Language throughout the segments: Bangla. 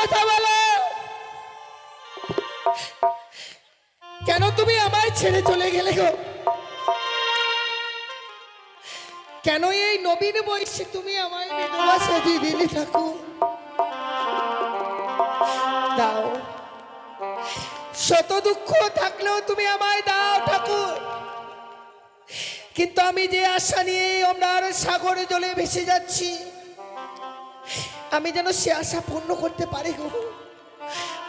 কথা বলো, কেন তুমি আমায় ছেড়ে চলে গেলে গো? কেন এই নবীন বয়সে তুমি আমায় বিধবা সাজিয়ে দিলে ঠাকুর? দাও, শত দুঃখ থাকলেও তুমি আমায় দাও ঠাকুর। কিন্তু আমি যে আশা নিয়ে আপনার সাগরে জলে ভেসে যাচ্ছি, আমি যেন সে আশা পূর্ণ করতে পারি গো।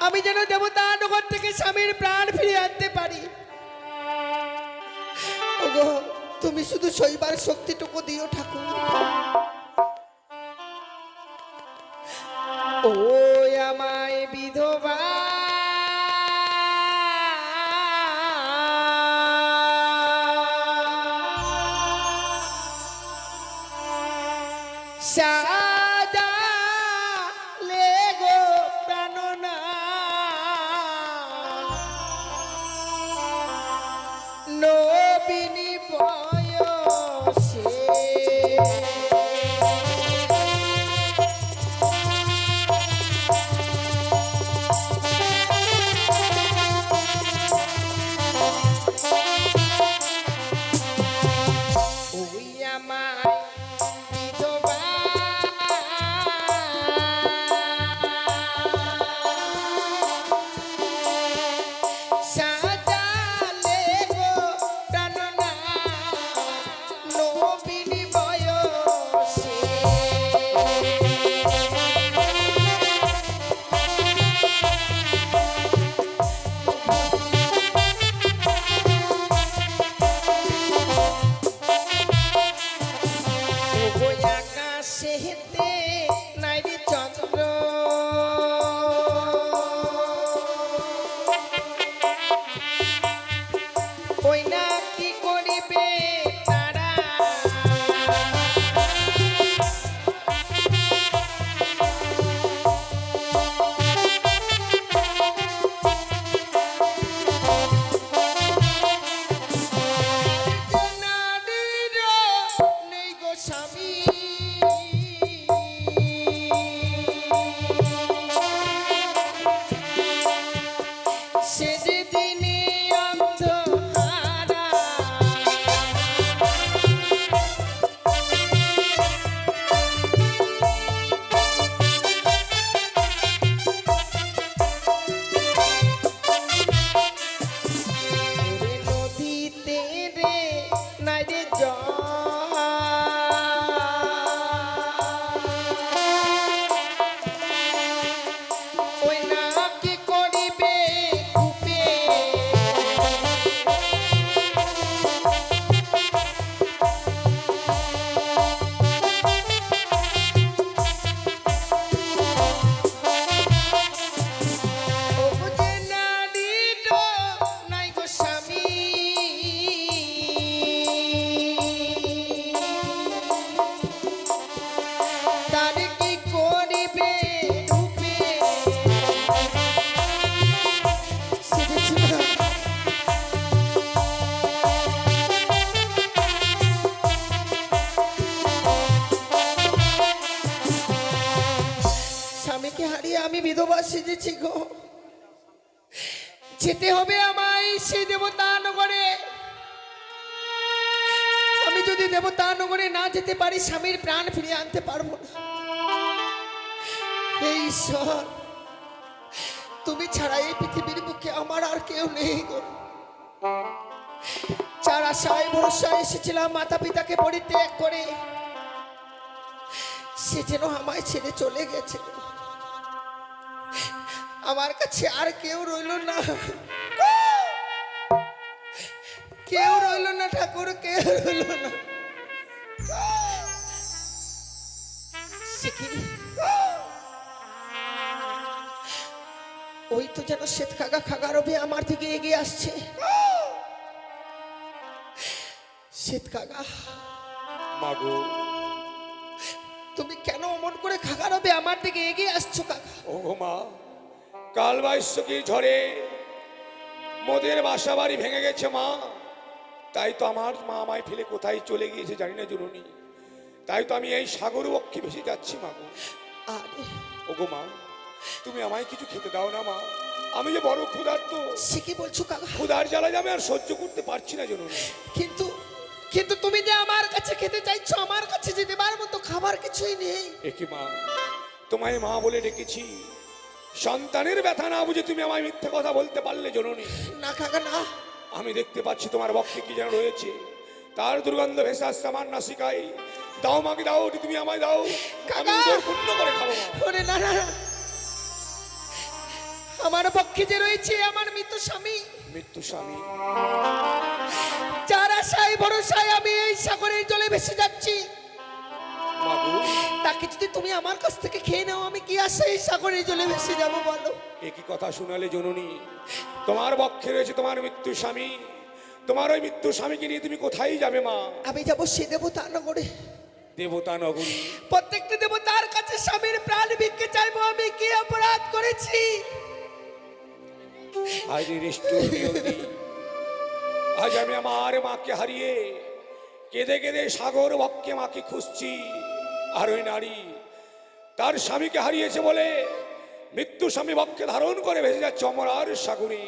আমি যেন দেবতা নগর থেকে স্বামীর প্রাণ ফিরিয়ে আনতে পারি। ওগো, তুমি শুধু সইবার শক্তিটুকু দিও ঠাকুর। ও আমায় বিধবা সাজালে গো প্রাণনাথ, নবীনী বয়সে ওই আমায় বিধবা সাজালে গো প্রাণনাথ, নবীনী বয়সে ওই আকাশেতে নাই রে চন্দ্র, ওই না কি করিবে তারা, নারীর নেই গো স্বামী, সে যে দিনে অন্ধহারা, ওরে নদীতে রে নাই রে জল, ওই না কি করিবে কূপে, ও যে নারীর নাই গো স্বামী, তার কি করিবে রূপে, স্বামীকে হারিয়ে আমি বিধবা সেজেছি গো। যেতে হবে আমায় সেই দেবতা নগরে। আমি যদি দেবতা নগরে না যেতে পারি, স্বামীর প্রাণ ফিরিয়ে আনতে পারবো না। হে ঈশ্বর, তুমি ছাড়া এই পৃথিবীর বুকে আমার আর কেউ নেই গো। যার আশায় ভরসায় এসেছিলাম মাতা পিতাকে পরিত্যাগ করে, সে যেন আমায় ছেড়ে চলে গেছে। আমার কাছে আর কেউ রইল না, কেউ রইল না ঠাকুর, কেউ রইল না। ওই তো যেন শ্বেত খাগা খাগারবে আমার দিকে এগিয়ে আসছে। শ্বেত খাগা, মাগো, তুমি কেন অমন করে খাগারবে আমার দিকে এগিয়ে আসছো কাকা? ও মা, কাল বাইশ্বকীর ঝড়ে মোদের বাসা বাড়ি ভেঙে গেছে মা। তাই তো আমার মা আমায় ফেলে কোথায় চলে গিয়েছে জানি না জননী। তাই তো আমি এই সাগর বক্ষে ভেসে যাচ্ছি মাগো। আরে ওগো মা, তুমি আমায় কিছু খেতে দাও না মা, আমি যে বড় ক্ষুধার্ত। সে কি বলছো কাকা? ক্ষুধার জ্বালা যাবে আর সহ্য করতে পারছি না জননী। কিন্তু কিন্তু তুমি যে আমার কাছে খেতে চাইছো, আমার কাছে যে দেবার মতো খাবার কিছুই নেই। একি মা, তোমায় মা বলে ডেকেছি, সন্তানের ব্যথা না বুঝে তুমি আমায় মিথ্যে কথা বলতে পারলে জননী? না কাকা না। আমি দেখতে পাচ্ছি তোমার বক্ষে কি যেন রয়েছে, তার দুর্গন্ধ ভেসে আসছে আমার নাসিকায়। দাও মাকে দাও, ওটি তুমি আমায় দাও, আমি উদর পূর্ণ করে খাবো মা। ওরে না না না। আমার পক্ষে যে রয়েছে আমার মৃত্যু স্বামী, মৃত্যু স্বামী, যার আশায় ভরসায় আমি এই সাগরের জলে ভেসে যাচ্ছি, মাগো তাকে যদি তুমি আমার কাছ থেকে খেয়ে নাও, আমি কি আশায় এই সাগরের জলে ভেসে যাবো বলো? একই কথা শোনালে জননী? তোমার বক্ষে রয়েছে তোমার মৃত্যু স্বামী, তোমার ওই মৃত্যু স্বামীকে নিয়ে তুমি কোথায় যাবে মা? আমি যাবো সে দেবতা নগরে। দেবতা নগরী? প্রত্যেকটা দেবতার কাছে স্বামীর প্রাণ ভিক্ষে চাইবো। আমি কি অপরাধ করেছি? আজ নিষ্ঠুর নিয়তি, আজ আমি আমার মাকে হারিয়ে কেঁদে কেঁদে সাগর বক্ষে মাকে খুঁজছি। আর ওই নারী তার স্বামীকে হারিয়েছে বলে মৃত্যু স্বামী বক্ষে ধারণ করে ভেসে যাচ্ছে অমরার সাগরে।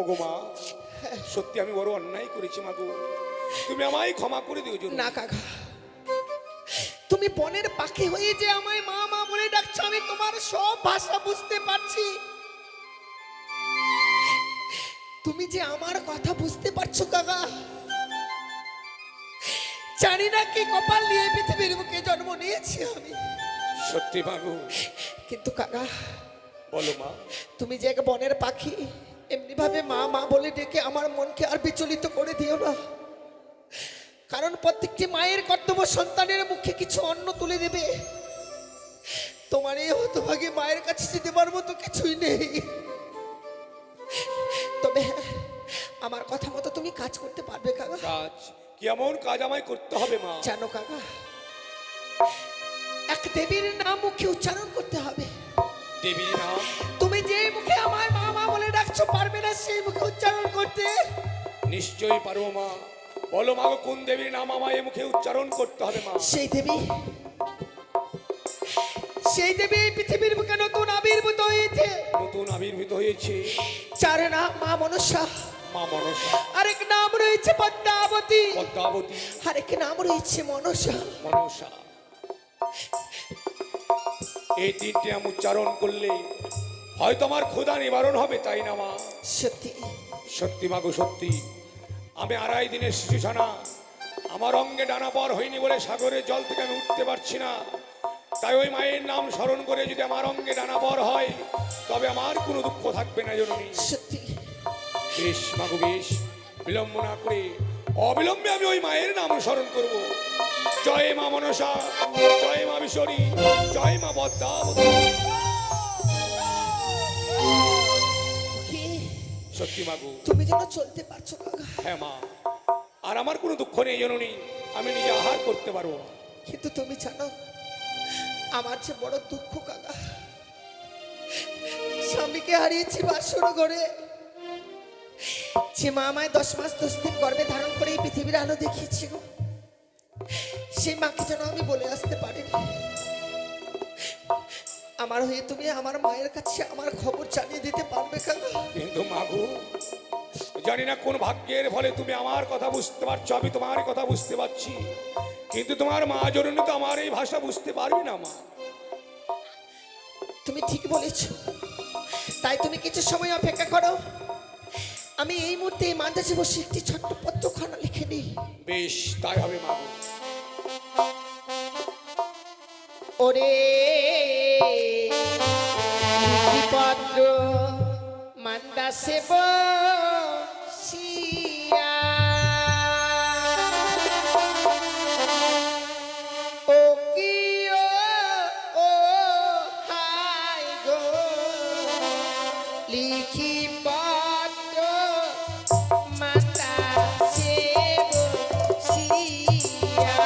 ওগো মা, সত্যি আমি বড় অন্যায় করেছি মাগো, তুমি আমায় ক্ষমা করে দিও জননী। না কাকা, তুমি বনের পাখি হয়ে যে আমায় মা মা বলে ডাকছো, আমি তোমার সব ভাষা বুঝতে পারছি। তুমি যে আমার কথা বুঝতে পারছো কাকা, জানি না কি কপাল নিয়ে পৃথিবীর বুকে জন্ম নিয়েছি আমি। সত্যি মাগো। কিন্তু কাকা বলো মা। তুমি যে এক বনের পাখি, এমনি ভাবে মা মা বলে ডেকে আমার মনকে আর বিচলিত করে দিও না। কারণ প্রত্যেকটি মায়ের কর্তব্য সন্তানের মুখে কিছু অন্ন তুলে দেবে। তোমার এই হতভাগী মায়ের কাছে যেতে দেবার মতো কিছুই নেই। তবে হ্যাঁ, আমার কথা মতো তুমি কাজ করতে পারবে কাকা? কাজ? কেমন কাজ আমায় করতে হবে মা? জানো কাকা, এক দেবীর নাম মুখে উচ্চারণ করতে হবে। দেবীর নাম? তুমি যে মুখে আমায় মা মা বলে ডাকছো, পারবে না সেই মুখে উচ্চারণ করতে? নিশ্চয়ই পারবো মা। বলো মা, কোন দেবীর নাম আমায় মুখে উচ্চারণ করতে হবে মা? সেই দেবী, সেই দেবী এই পৃথিবীর বুকে নতুন আবির্ভূত হয়েছে। নতুন আবির্ভূত হয়েছে? চার নাম মা মনসা, মা মনসা, আরেক নাম রয়েছে পদ্মাবতী, পদ্মাবতী, আরেক নাম রয়েছে মনসা। মনসা। এই তিনটি নাম উচ্চারণ করলে হয়তো আমার ক্ষুধা নিবারণ হবে, তাই না মা? সত্যি সত্যি মাগো সত্যি। আমি 2.5 দিনের শিশু ছানা, আমার অঙ্গে ডানা পর হয়নি বলে সাগরের জল থেকে আমি উঠতে পারছি না। তাই ওই মায়ের নাম স্মরণ করে যদি আমার অঙ্গে ডানা পর হয়, তবে আমার কোনো দুঃখ থাকবে না জননী। সত্যি। বেশ মাগো বেশ, বিলম্ব না করে অবিলম্বে আমি ওই মায়ের নাম স্মরণ করব। জয় মা মনসা, জয় মা বিশ্বরী, জয় মা পদ্মাবতী। কি? সত্যি মাগো। তুমি যেন চলতে পারছো কাকা। হ্যাঁ মা, আর আমার কোনো দুঃখ নেই জননী, আমি নিজে আহার করতে পারবো। কিন্তু তুমি জানো আমার যে বড় দুঃখ কাকা, স্বামীকে হারিয়েছি বাসর ঘরে। যে মা আমায় 10 মাস 10 দিন গর্ভে ধারণ করে এই পৃথিবীর আলো দেখিয়েছি গো, সেই মাকে যেন আমি বলে আসতে পারিনি। আমার হয়ে তুমি আমার মায়ের কাছে আমার খবর জানিয়ে দিতে পারবে কাকা? কিন্তু মাগো, জানি না কোন ভাগ্যের ফলে তুমি আমার কথা বুঝতে পারছো, আমি তোমার কথা বুঝতে পারছি, কিন্তু তোমার মা জননী তো আমার এই ভাষা বুঝতে পারবে না মা। তুমি ঠিক বলেছ, তাই তুমি কিছু সময় অপেক্ষা করো। আমি এই মুহূর্তে মাঝে বসে একটি ছোট্ট পত্রখানা লিখে নিই। বেশ, তাই হবে মাগো। ওরে পত্র মান্দাসে বসিয়া, ও কি ও হাই গো, লিখি পত্র মান্দাসে বসিয়া।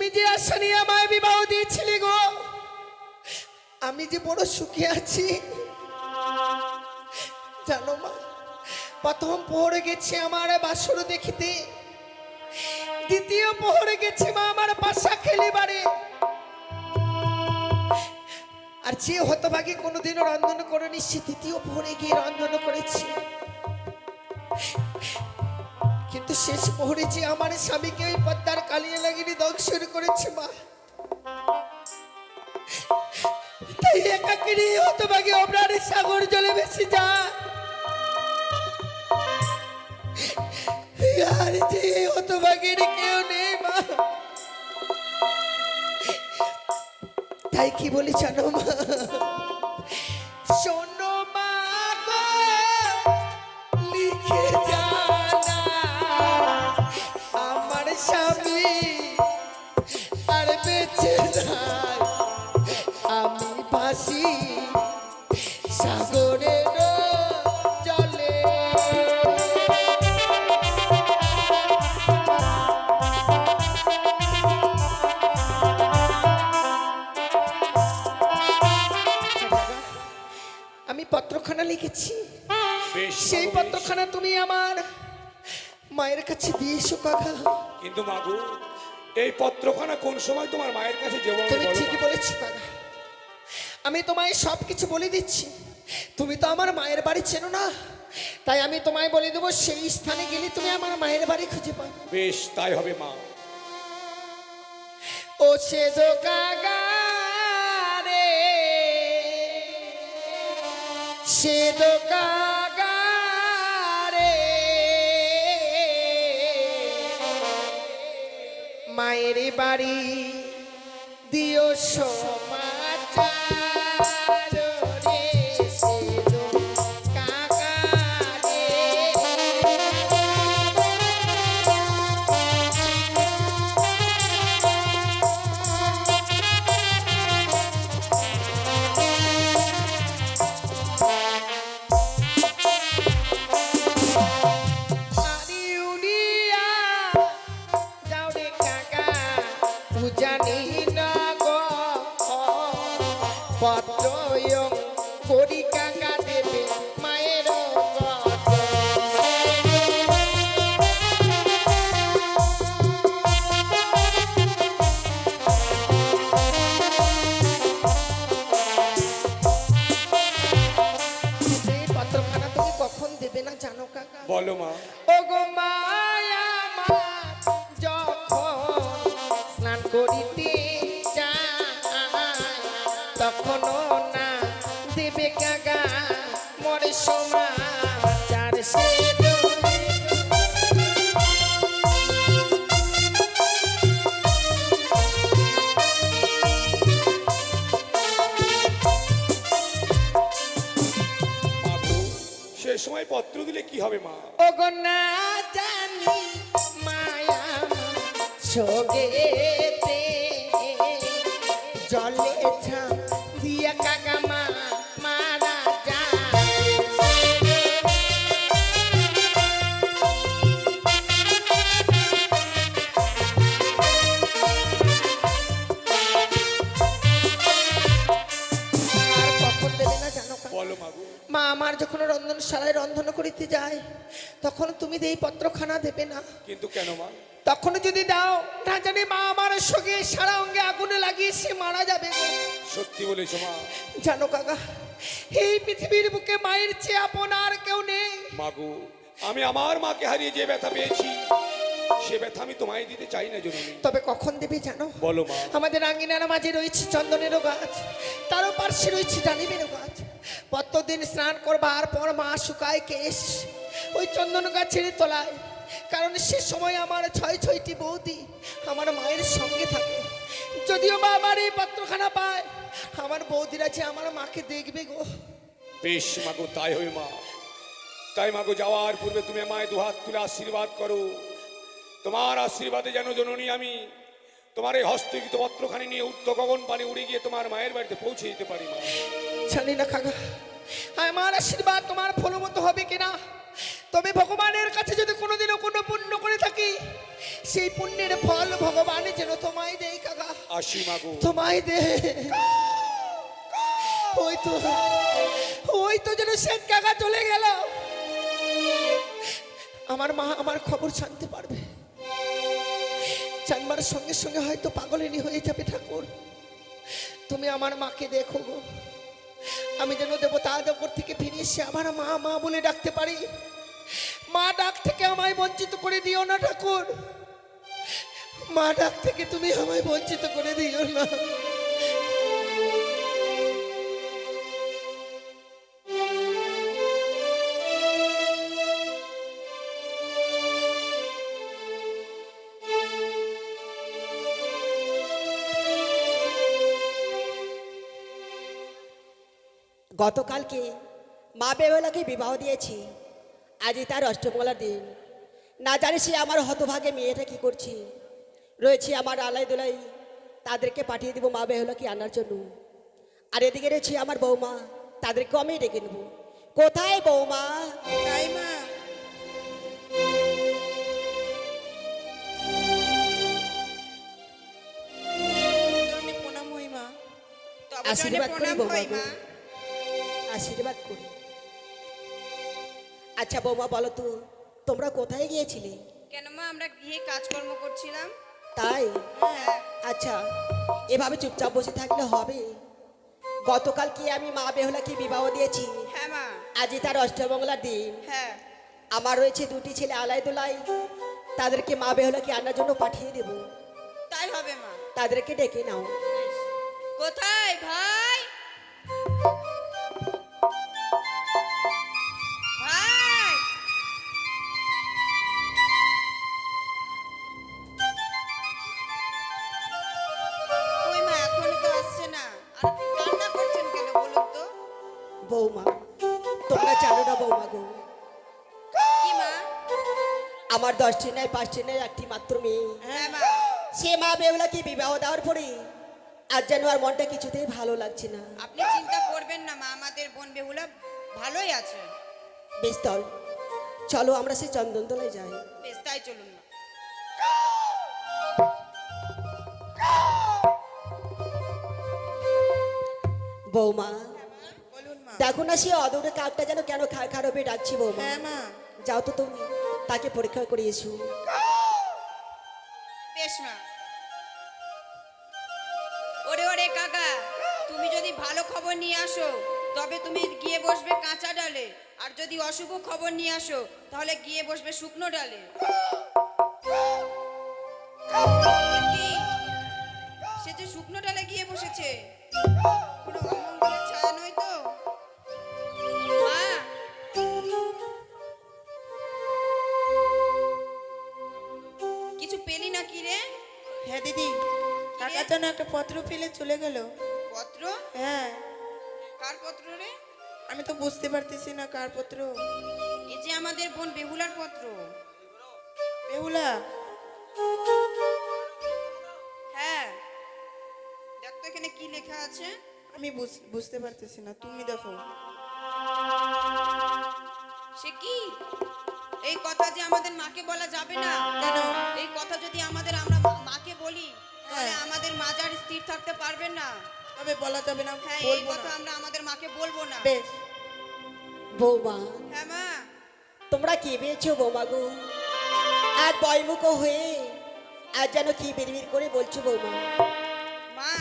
তুমি যে আশা নিয়ে আমায় বিবাহ দিয়েছিলে গো, আমি যে বড় সুখে আছি জানো মা। প্রথম পোহরে গেছে আমার বাসর দেখিতে, দ্বিতীয় পোহরে গেছে মা আমার পাশা খেলিবারে, আর যে হতভাগী কোনোদিনও রন্ধন করেনি সে তৃতীয় পোহরে গিয়ে রন্ধন করেছে। কিন্তু শেষ পোহরে যে আমার স্বামীকে ওই পদ্মার কালিয়া লাগিয়ে দংশন করেছে মা, তাই একাকিনী হতভাগী অমরার সাগর জলে ভেসে যায়। আর যে হতভাগীর কেউ নেই মা, তাই কি বলি জানো মা, শোনো মা গো, লিখে জানা আমার স্বামী আর বেঁচে নাই, আমি ভাসি সাগরের জলে। আমি পত্রখানা লিখেছি, বেশ সেই মাগো, বেশ। পত্রখানা তুমি আমার মায়ের কাছে দিয়েছো কাকা। কিন্তু মাগো, এই পত্রখানা কোন সময় তোমার মায়ের কাছে যাবো আমি তুমি বলো ঠিকই মা? বলেছো কাকা, আমি তোমায় সব কিছু বলে দিচ্ছি। তুমি তো আমার মায়ের বাড়ি চেনো না, তাই আমি তোমায় বলে দেবো, সেই স্থানে গেলে তুমি আমার মায়ের বাড়ি খুঁজে পাবে। বেশ তাই হবে মা। ও সে দো কাকা রে, সে দো কাকা রে, মায়ের বাড়ি দিও সমাচার রে, সে দো কাকা রে। আরে উড়িয়া যাও রে কাকা, উজানি না গো পত্রয়ং করি কাকা দেবে মায়ের গত। সেই পত্রখানা তুমি কখন দেবে না জানো কাকা? বলো মা। ও গো মায়া আমার যখন স্নান করিতে যায়, তখনও না দেবে কাকা মরে সমাচার, সে মাগো, সে সময় পত্র দিলে কি হবে মা? ও গো না জানি মায়া সোগেতে জলে ছাম দিয়া কাকা মা মারা যায়। আর কখন দেবে না জানো কাকা? বলো মাগো। মা আমার যখন রন্ধনশালায় রন্ধন করিতে যায়, তখন তুমি এই পত্রখানা দেবে না। কিন্তু কেন মা? তখন যদি দাও না জানি মা আমার সঙ্গে সারা অঙ্গে আগুনে লাগিয়ে সে মারা যাবে গো। সত্যি বলেছো মা। জানো কাকা, এই পৃথিবীর বুকে মায়ের চেয়ে আপন আর কেউ নেই। মাগো, আমি আমার মাকে হারিয়ে যে ব্যথা পেয়েছি, সে ব্যথা আমি তোমায় দিতে চাই না জননী। তবে কখন দেবে জানো? বলো মা। আমাদের আঙ্গিনার মাঝে রয়েছে চন্দনেরও গাছ, তারও পার্শ্বে রয়েছে ডালিমেরও গাছ। প্রত্যেকদিন স্নান করবার পর মা শুকায় কেশ ওই চন্দন গাছের তলায়, কারণ সে সময় আমার ছয়টি বৌদি আমার মায়ের সঙ্গে থাকে। যদিও মা আমার এই পত্রখানা পায়, আমার বৌদিরা যে আমার মাকে দেখবে গো। বেশ মাগো, তাই হবে মা। তাই মাগো, যাওয়ার পূর্বে তুমি আমায় দুহাত তুলে আশীর্বাদ করো। তোমার আশীর্বাদে যেন জননী আমি তোমার এই হস্তকৃত পত্রখানি নিয়ে উত্ত গগন পানে উড়ে গিয়ে তোমার মায়ের বাড়িতে পৌঁছে দিতে পারি মা। জানি না কাকা আমার আশীর্বাদ তোমার ফলমতো হবে কিনা, তবে ভগবানের কাছে যদি কোনোদিনও কোনো পুণ্য করে থাকি, সেই পুণ্যের ফল ভগবান যেন তোমায় দেয় কাকা, আসি মাগো। তোমায় দে। ওই তো যেন শ্বেত কাকা চলে গেল। আমার মা আমার খবর জানতে পারবে, জানবার সঙ্গে সঙ্গে হয়তো পাগলিনী হয়ে যাবে। ঠাকুর তুমি আমার মাকে দেখো গো, আমি যেন দেবতা দেবর থেকে ফিরে এসে আমার মা মা বলে ডাকতে পারি। মা ডাক থেকে আমায় বঞ্চিত করে দিও না ঠাকুর, মা ডাক থেকে তুমি আমায় বঞ্চিত করে দিও না। গতকালকে মা বেহুলাকে বিবাহ দিয়েছি, আজই তার অষ্টমঙ্গলার দিন। না জানি সে আমার হতভাগে মেয়েটা কি করছে। রয়েছে আমার আলাই দোলাই, তাদেরকে পাঠিয়ে দেবো মা বেহুলাকে আনার জন্য। আর এদিকে রয়েছে আমার বৌমা, তাদেরকেও আমি ডেকে নেব। কোথায় বৌমা? তাই মা, চরণে প্রণাম হই মা। তব আশীর্বাদ চরণে করি প্রণাম বৌমা হই গো। মা। আশীর্বাদ করি। আচ্ছা বৌমা বলো তো, তোমরা কোথায় গিয়েছিলে? কেন মা, আমরা গিয়ে কাজকর্ম করছিলাম। তাই? হ্যাঁ। আচ্ছা, এভাবে চুপচাপ বসে থাকলে হবে? গতকাল কি আমি মা বেহুলাকে বিবাহ দিয়েছি, হ্যাঁ মা। আজই তার অষ্টমঙ্গলার দিন। হ্যাঁ। আমার রয়েছে দুটি ছেলে আলাই দোলাই, তাদেরকে মা বেহুলাকে আনার জন্য পাঠিয়ে দেব। তাই হবে মা। তাদেরকে ডেকে নাও। কোথায় ভাই? ভাই, ওই মা এখনো তো আসছে না। আর কান্না করছেন কেন বলুন তো? বৌমা, তোমরা জানো না বৌমা গো, কি মা? আমার 10টি নাই 5টি নাই একটি মাত্র মেয়ে। হ্যাঁ মা। সে মা বেহুলাকে বিবাহ দেওয়ার পরে আজ যেন আর মনটা কিছুতেই ভালো লাগছে না। আপনি চিন্তা করবেন না মা, আমাদের বোন বেহুলা ভালোই আছে। বেশ তল, চলো আমরা সেই চন্দনতলায় যাই। বেশ, তাই চলুন মা। বৌমা, বলুন মা। দেখো না সে অদূরে কাকটা যেন কেন খারাপে ডাকছি। বৌমা হ্যাঁ মা, যাও তো তুমি তাকে পরীক্ষা করে এসো। বেশ মা। ওরে ওরে কাকা, তুমি যদি ভালো খবর নিয়ে আসো তবে তুমি গিয়ে বসবে কাঁচা ডালে, আর যদি অশুভ খবর নিয়ে আসো তাহলে গিয়ে বসবে শুকনো ডালে। কি? সে যে শুকনো ডালে গিয়ে বসেছে, কোনো অমঙ্গলের ছায়া নয় তো? মা, কিছু পেলি না কি রে? হ্যাঁ দিদি, কাকার জন্য একটা পত্র ফেলে চলে গেল। পত্র? হ্যাঁ, কার পত্র রে? আমি তো বুঝতে পারতেছি না কার পত্র। এই যে আমাদের বোন বেহুলার পত্র। বেহুলা? হ্যাঁ, দেখ তো এখানে কি লেখা আছে। আমি বুঝতে পারতেছি না, তুমি দেখো। সে কি? এই কথা যে আমাদের মাকে বলা যাবে না। কেন? এই কথা যদি আমরা মাকে বলি তাহলে হ্যাঁ। আমাদের মাজার স্থির থাকতে পারবেন না। তবে বলা যাবে না, হ্যাঁ, এই বলবো কথা না। আমরা আমাদের মাকে বলবো না। বেশ। বৌমা, হ্যাঁ মা। তোমরা কি পেয়েছো বৌমা গো? আর বয়মুখ হয়ে আর যেন কি বিড়বিড় করে বলছো বৌমা? মা,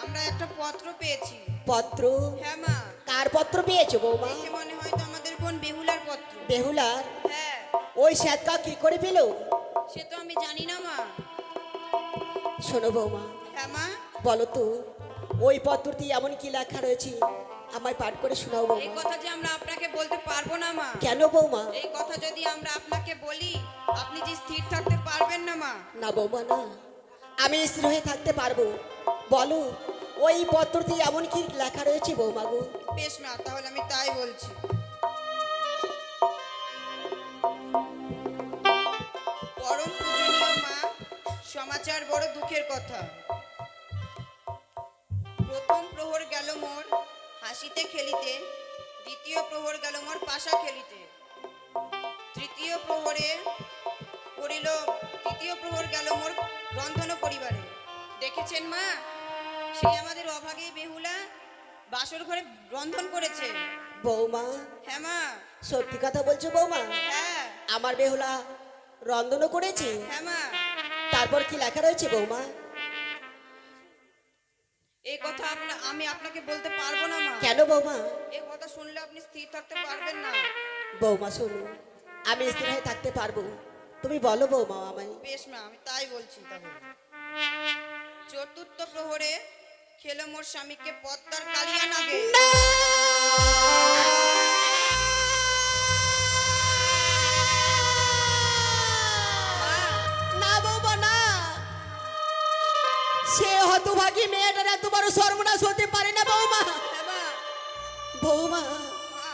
আমরা একটা পত্র পেয়েছি। পত্র? হ্যাঁ মা। কার পত্র পেয়েছো বৌমা? দেখে মনে হয় তো আমাদের বোন বেহুলার পত্র। বেহুলার? হ্যাঁ। ওই শ্যাতকা কি করে পেলো? সে তো আমি জানি না মা। শোনো বৌমা, হ্যাঁ মা। বলো তো ওই পত্রটি এমন কি লেখা রয়েছে, আমায় পাঠ করে শোনাও এই বৌমা। কথা যে আমরা আপনাকে বলতে পারবো না মা। কেন বৌমা? এই কথা যদি আমরা আপনাকে বলি আপনি যে স্থির থাকতে পারবেন না মা। না বৌমা না, আমি স্থির হয়ে থাকতে পারবো। বলো ওই পত্রটি এমন কি লেখা রয়েছে বৌমা গো? বেশ মা, তাহলে আমি তাই বলছি। পরম পূজনীয় মা, সমাচার বড় দুঃখের কথা। প্রথম প্রহর গেল মোর হাসিতে খেলিতে, দ্বিতীয় প্রহর গেল মোর পাশা তৃতীয় প্রহর রন্ধন পরিবারে। দেখেছেন মা, সেই আমাদের অভাগী বেহুলা বাসর ঘরে রন্ধন করেছে। বৌমা, হ্যাঁ মা, সত্যি কথা বলছো বৌমা? হ্যাঁ আমার বেহুলা রন্ধনও করেছে? হ্যাঁ মা। তারপর কি লেখা রয়েছে বৌমা? এই কথা আমি আপনাকে বলতে পারবো না মা। কেন বৌমা? এই কথা শুনলে আপনি স্থির থাকতে পারবেন না। বৌমা শোনো, আমি স্থির হয়ে থাকতে পারবো, তুমি বলো বৌমা আমায়। বেশ মা, আমি তাই বলছি তাহলে। চতুর্থ প্রহরে খেলো মোর স্বামীকে পদ্মার কালিয়া নাগে। না বৌমা না, সে হতভাগী মেয়েটার এত বড় সর্বনাশ হতে পারে না বৌমা। হ্যাঁ মা, বৌমা, মা,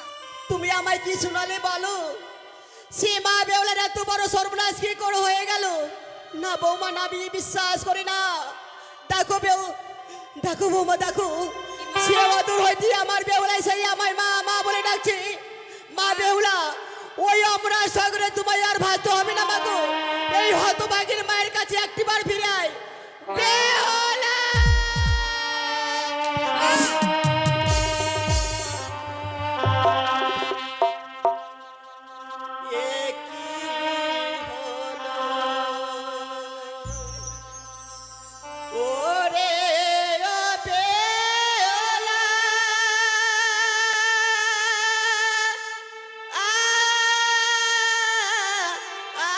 তুমি আমায় কি শোনালে বলো? সে মা বেউলার এত বড় সর্বনাশ কি করে হয়ে গেল? না বৌমা না, আমি বিশ্বাস করি না। দেখো দেখো বৌমা দেখো, সে অদূর হইতে আমার বেউলাই সেই আমার মা মা বলে ডাকছে। মা বেউলা, ওই আমরা সাগরে তোমায় আর ভাসতে হবে না মাগো, এই হতভাগীর মায়ের কাছে একটিবার ফিরে আয়। বেহুলা! এ কি হলো? ওরে ও বেহুলা! আ আ আ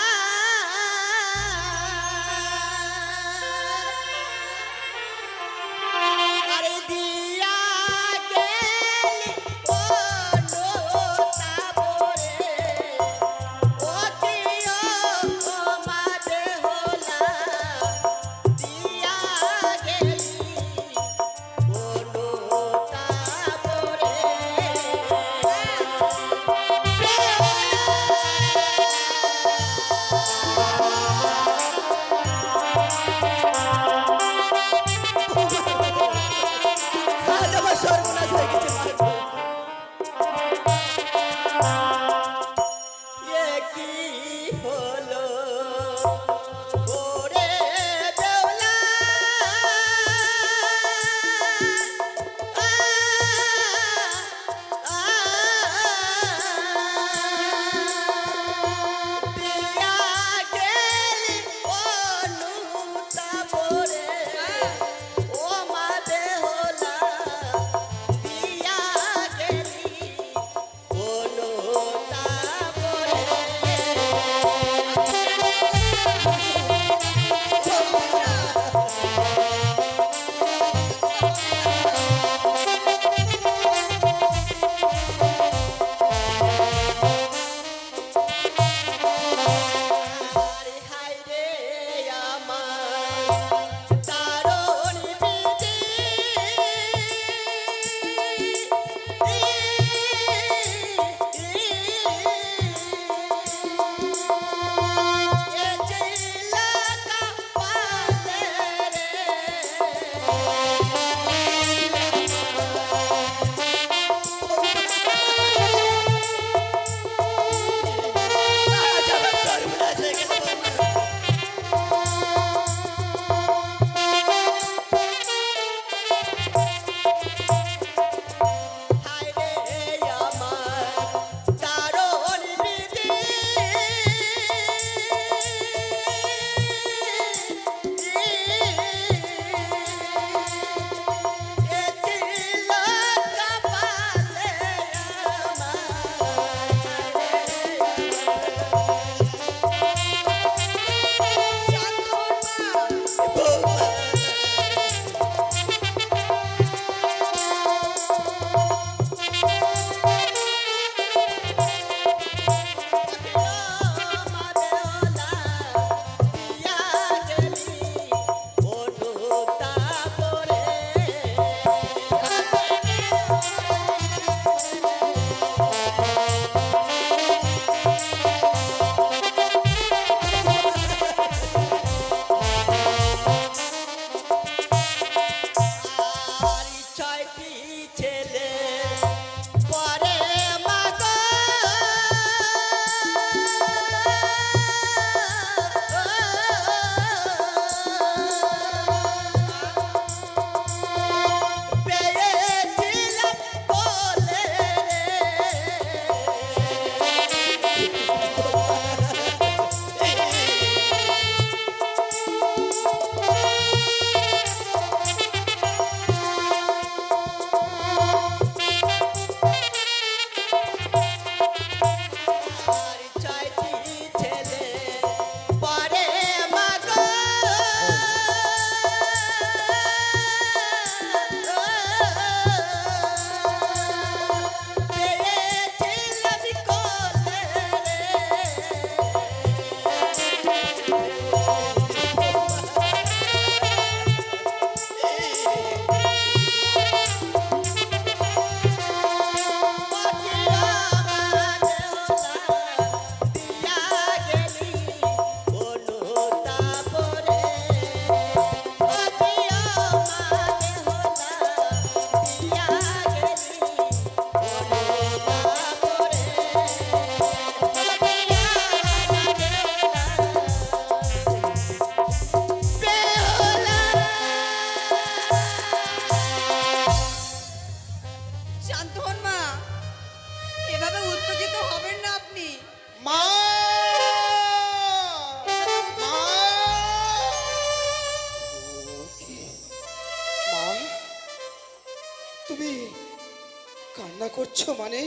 করছো মানে?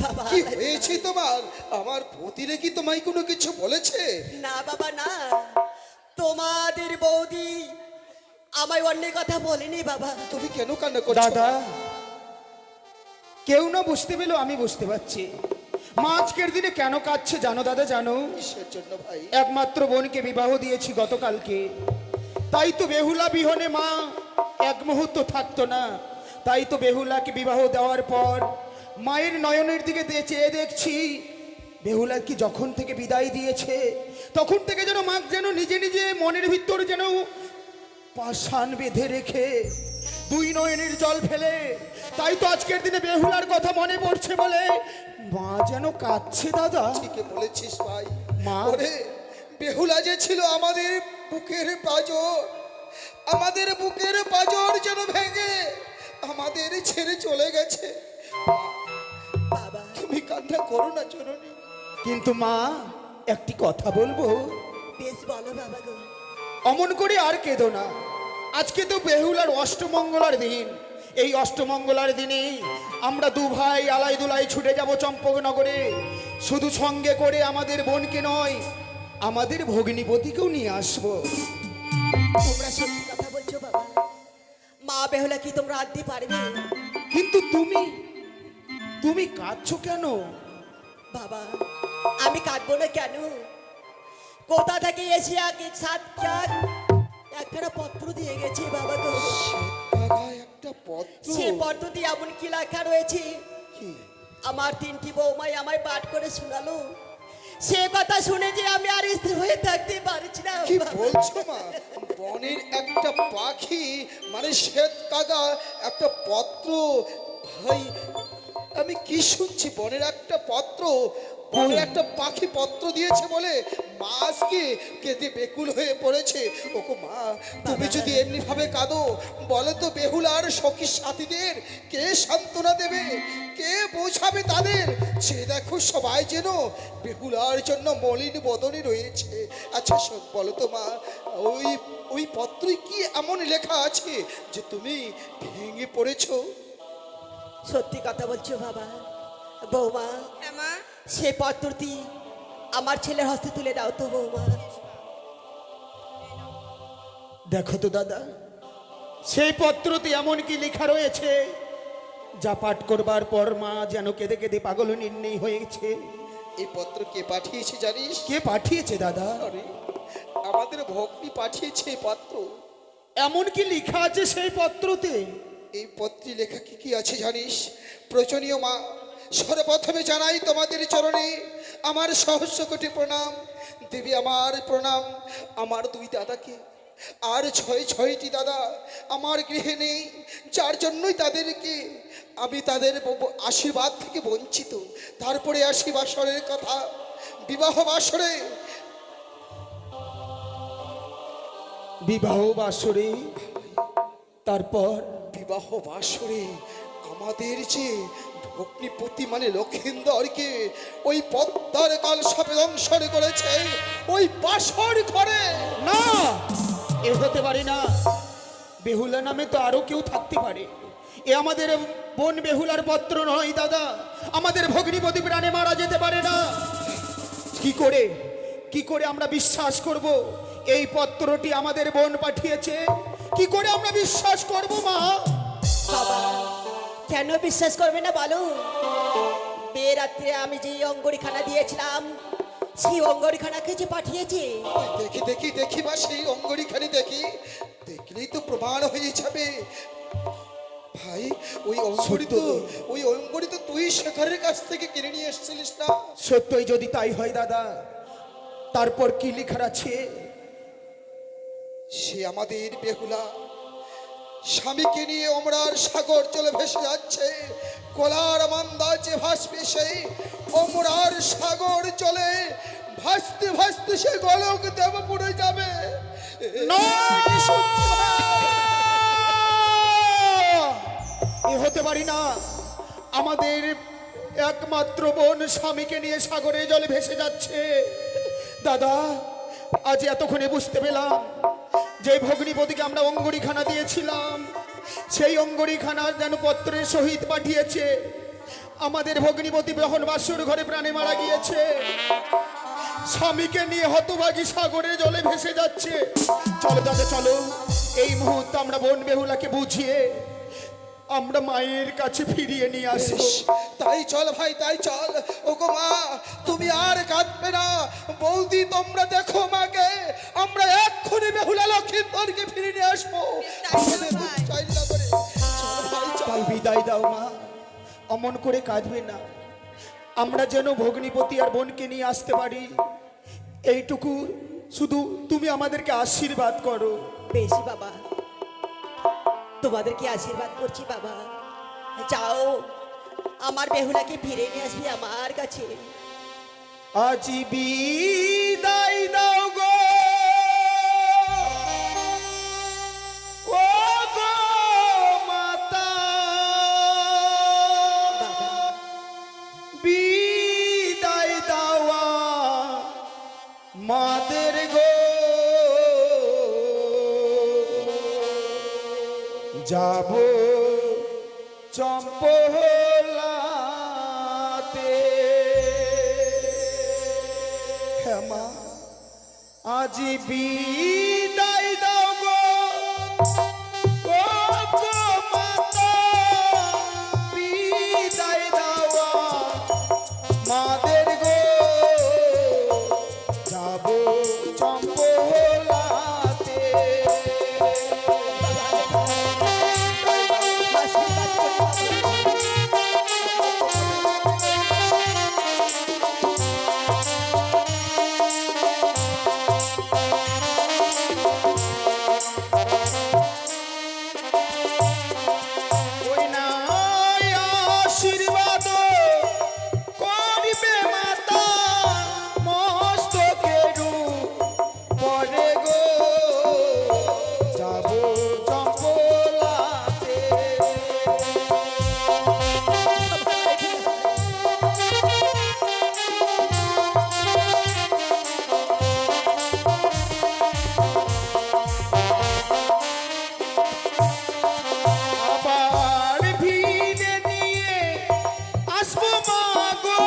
বাবা কি হয়েছে তোমার? আমার পতিরে কি তোমায় কোনো কিছু বলেছে? না বাবা না, তোমাদের বৌদি আমায় অন্য কথা বলেনি বাবা। তুমি কেন কান্না করছো? দাদা, কেউ না বুঝতে পেলেও আমি বুঝতে পারছি মা আজকের দিনে কেন কাঁদছে জানো দাদা, জানো? কিসের জন্য ভাই? একমাত্র বোনকে বিবাহ দিয়েছি গতকালকে, তাই তো বেহুলা বিহনে মা এক মুহূর্ত থাকতো না। তাই তো বেহুলাকে বিবাহ দেওয়ার পর মায়ের নয়নের দিকে চেয়ে দেখছি বেহুলা কি যখন থেকে বিদায় দিয়েছে তখন থেকে যেন মা যেন নিজে নিজে মনের ভিতর যেন পাষাণ বেঁধে রেখে দুই নয়নের জল ফেলে। তাই তো আজকের দিনে বেহুলার কথা মনে পড়ছে বলে মা যেন কাঁদছে দাদা। ঠিকই বলেছিস ভাই। মা। ওরে, বেহুলা যে ছিল আমাদের বুকের পাঁজর, আমাদের বুকের পাঁজর যেন ভেঙে আমাদের ছেড়ে চলে গেছে। বাবা তুমি কান্না করো না জননী। কিন্তু মা একটি কথা বলবো, বেশ বলো বাবা গো। অমন করে আর কেঁদো না। আজকে তো বেহুলার অষ্টমঙ্গলার দিন। এই অষ্টমঙ্গলার দিনে আমরা দু ভাই আলাই দুলাই ছুটে যাব চম্পকনগরে। শুধু সঙ্গে করে আমাদের বোনকে নয়, আমাদের ভগ্নিপতিকেও নিয়ে আসবো। তোমরা সত্যি কথা বলছো বাবা? মা বেহুলা কি তোমরা আনতে পারবে? কিন্তু তুমি কাঁদছো কেন? বাবা আমি কাঁদবো না কেন? কোথা থেকে এসে আগে একটা পত্র দিয়ে গেছে বাবা গো। শ্বেতবাগায় একটা পত্র। সে পত্রটি এমন কি লেখা রয়েছে, কি? আমার তিনটি বৌমাই আমায় পাঠ করে শোনালো। সে কথা শুনে যে আমি আর স্থির হয়ে থাকতে পারছি না কি বাবা। বলছো মা? বনের একটা পাখি মানে শ্বেত কাগা একটা পত্র? ভাই আমি কি শুনছি? বনের একটা পত্র, বনের একটা পাখি পত্র দিয়েছে বলে মা আজকে কেঁদে বেকুল হয়ে পড়েছে। ওগো মা, তুমি যদি এমনি ভাবে কাঁদো বলে তো বেহুলার সখী সাথীদের কে সান্ত্বনা দেবে, কে বোঝাবে তাদের? সে দেখো সবাই যেন বেহুলার জন্য মলিন বদনে রয়েছে। আচ্ছা শোন, বলো তো মা, ওই ওই পত্রে কি এমন লেখা আছে যে তুমি ভেঙে পড়েছো? সত্যি কথা বলছো বাবা? বৌমা হ্যাঁ মা। সে পত্রটি আমার ছেলের হস্তে তুলে দাও তো বৌমা। দেখো তো দাদা, সেই পত্রতে এমন কি লেখা রয়েছে যা পাঠ করবার পর মা যেন কেঁদে কেঁদে পাগল নির্ণয় হয়েছে। এই পত্র কে পাঠিয়েছে জানিস? কে পাঠিয়েছে দাদা? আরে, আমাদের ভগ্নী পাঠিয়েছে এই পত্র। এমন কি লেখা আছে সেই পত্রতে? এই পত্রে লেখা কি কি আছে জানিস? প্রচনীয় মা, সর্বপ্রথমে জানাই তোমাদের চরণে আমার সহস্র কোটি প্রণাম। দেবী আমার প্রণাম। আমার দুই দাদাকে আর ছয়টি দাদা আমার গৃহে নেই, যার জন্যই তাদেরকে আমি তাদের আশীর্বাদ থেকে বঞ্চিত। তারপরে আসি বাসরের কথা। বিবাহ বাসরে বিবাহ বাসরে, তারপর বিবাহ বাসরে আমাদের যে ভগ্নিপতি মানে লক্ষিন্দরকে ওই পদ্মার কাল সাপে দংশন করেছে ওই বাসর ঘরে। না, এ হতে পারে না। বেহুলা নামে তো আরো কেউ থাকতে পারে। এ আমাদের বোন বেহুলার পত্র নয় দাদা। আমাদের ভগ্নিপতি প্রাণে মারা যেতে পারে না। কি করে আমরা বিশ্বাস করব এই পত্রটি আমাদের বোন পাঠিয়েছে? কি করে আমরা বিশ্বাস করব মা? বাবা কেন বিশ্বাস করবে না বলো? বিয়ে রাত্রে আমি যে অঙ্গরিখানা দিয়েছিলাম সেই অঙ্গরিখানাকে যে পাঠিয়েছে। দেখি দেখি দেখি বা সেই অঙ্গরিখানি দেখি, দেখলেই তো প্রমাণ হয়ে যাবে। ভাই ওই অঙ্গরি তো তুই শেখরের কাছ থেকে কিনে নিয়ে এসেছিলিস না? সত্যই যদি তাই হয় দাদা, তারপর কি লেখা আছে? সে আমাদের বেহুলা স্বামীকে নিয়ে অমরার সাগর চলে ভেসে যাচ্ছে। কলার মান্দা যে ভাসবে সেই অমরার সাগর চলে ভাসতে ভাসতে সে গলক দেবপুরে যাবে। না! এ হতে পারি না। আমাদের একমাত্র বোন স্বামীকে নিয়ে সাগরে জলে ভেসে যাচ্ছে। দাদা, আজ এতক্ষণে বুঝতে পেলাম যে ভগ্নিপতিকে আমরা অঙ্গরিখানা দিয়েছিলাম সেই অঙ্গরিখানা যেন পত্রের সহিত পাঠিয়েছে আমাদের ভগ্নিপতি বহন বাসুর ঘরে প্রাণে মারা গিয়েছে, স্বামীকে নিয়ে হতভাগী সাগরের জলে ভেসে যাচ্ছে। চলো দাদা চলো, এই মুহূর্তে আমরা বোন বেহুলাকে বুঝিয়ে আমরা মায়ের কাছে ফিরিয়ে নিয়ে আসবো। তাই চল ভাই, তাই চল। ওগো মা, তুমি আর কাঁদবে না। বৌদি তোমরা দেখো মাকে, আমরা এক্ষুনি বেহুলা লক্ষিন্দরকে ফিরিয়ে নিয়ে আসবো। আমাদের দুধ চাইলে না করে। চল ভাই, চল। তাই বিদায় দাও মা, অমন করে কাঁদবে না। আমরা যেন ভগ্নিপতি আর বোনকে নিয়ে আসতে পারি, এইটুকু শুধু তুমি আমাদেরকে আশীর্বাদ করো। বেশি বাবা, তোমাদেরকে আশীর্বাদ করছি বাবা। যাও, আমার বেহুলাকে ফিরে নিয়ে আসবি আমার কাছে। আজি বিদায় দাও গো, ও গো মাতা, বাবা, বিদায় দাওয়া মাদের গো, যাব চম্পলাতে। হ্যাঁ মা, আজি বিদায় দাও গো, ও গো মাতা, বিদায় দাওয়া মাদের গো, যাব চম্পলাতে। আশীর্বাদ করি বাবা। ওই নাই আশীর্বাদ করিবে মাতা, মস্তকের পরে গো, যাব চম্পলাতে। আবার ভিড়ে নিয়ে আসবো মা গো,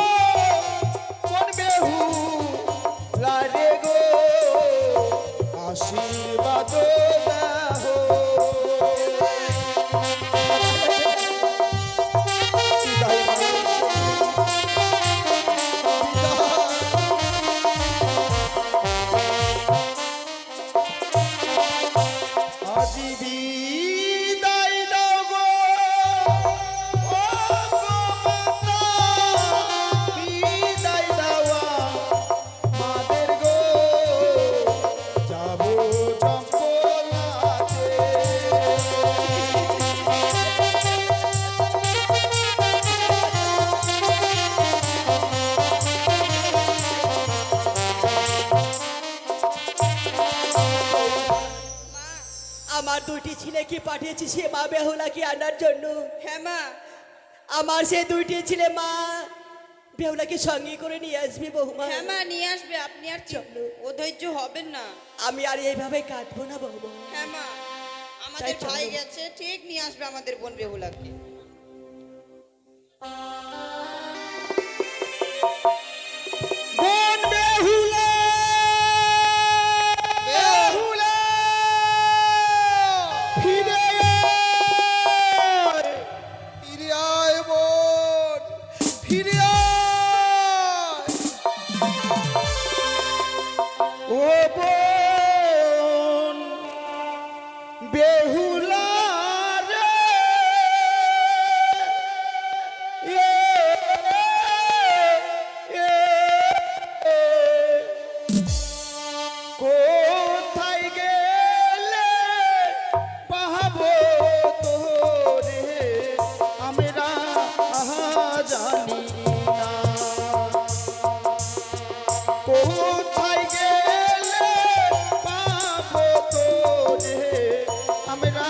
কোন বেহুলা রে গো, আশীর্বাদ দাও। বিদায় মা। আজি বিদায় দাও গো, ও গো মাতা, বিদায় দাওয়া মাদের গো, যাব চম্পলাতে। আমার দুটি ছেলেকে পাঠিয়েছি সে মা বেহুলাকে আনার জন্য। হ্যাঁ মা, আমার সে দুইটি ছেলে মা বেহুলাকে সঙ্গে করে নিয়ে আসবে বৌমা। হ্যাঁ মা, নিয়ে আসবে। আপনি আর চলো। অধৈর্য হবেন না। আমি আর এইভাবে কাঁদবো না বৌমা। হ্যাঁ মা, আমাদের তাই চলো। ভাই গেছে, ঠিক নিয়ে আসবে আমাদের বোন বেহুলাকে। বোন বেহুলা, বেহুলা, ফিরে আয়। ফিরে আয় বোন, ফিরে আয়। ও বোন বেহুলা রে, এ, এ, এ, কোথায় গেলে পাহাবো তোরে, আমরা জানি না। কোথায় গেলে পাবো তোরে, আমরা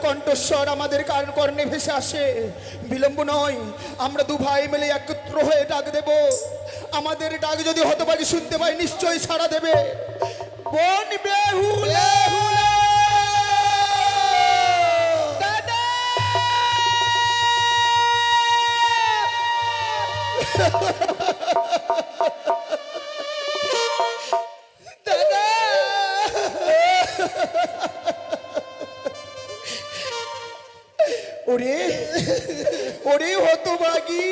কণ্ঠস্বর আমাদের কর্ণে ভেসে আসে। বিলম্ব নয়, আমরা দু ভাই মিলে একত্র হয়ে ডাক দেব। আমাদের ডাক যদি হতভাগী শুনতে পাই নিশ্চয়ই সাড়া দেবে। বোন বেহুলা, দাদা! দাদা! ওরে ওরে হতভাগী,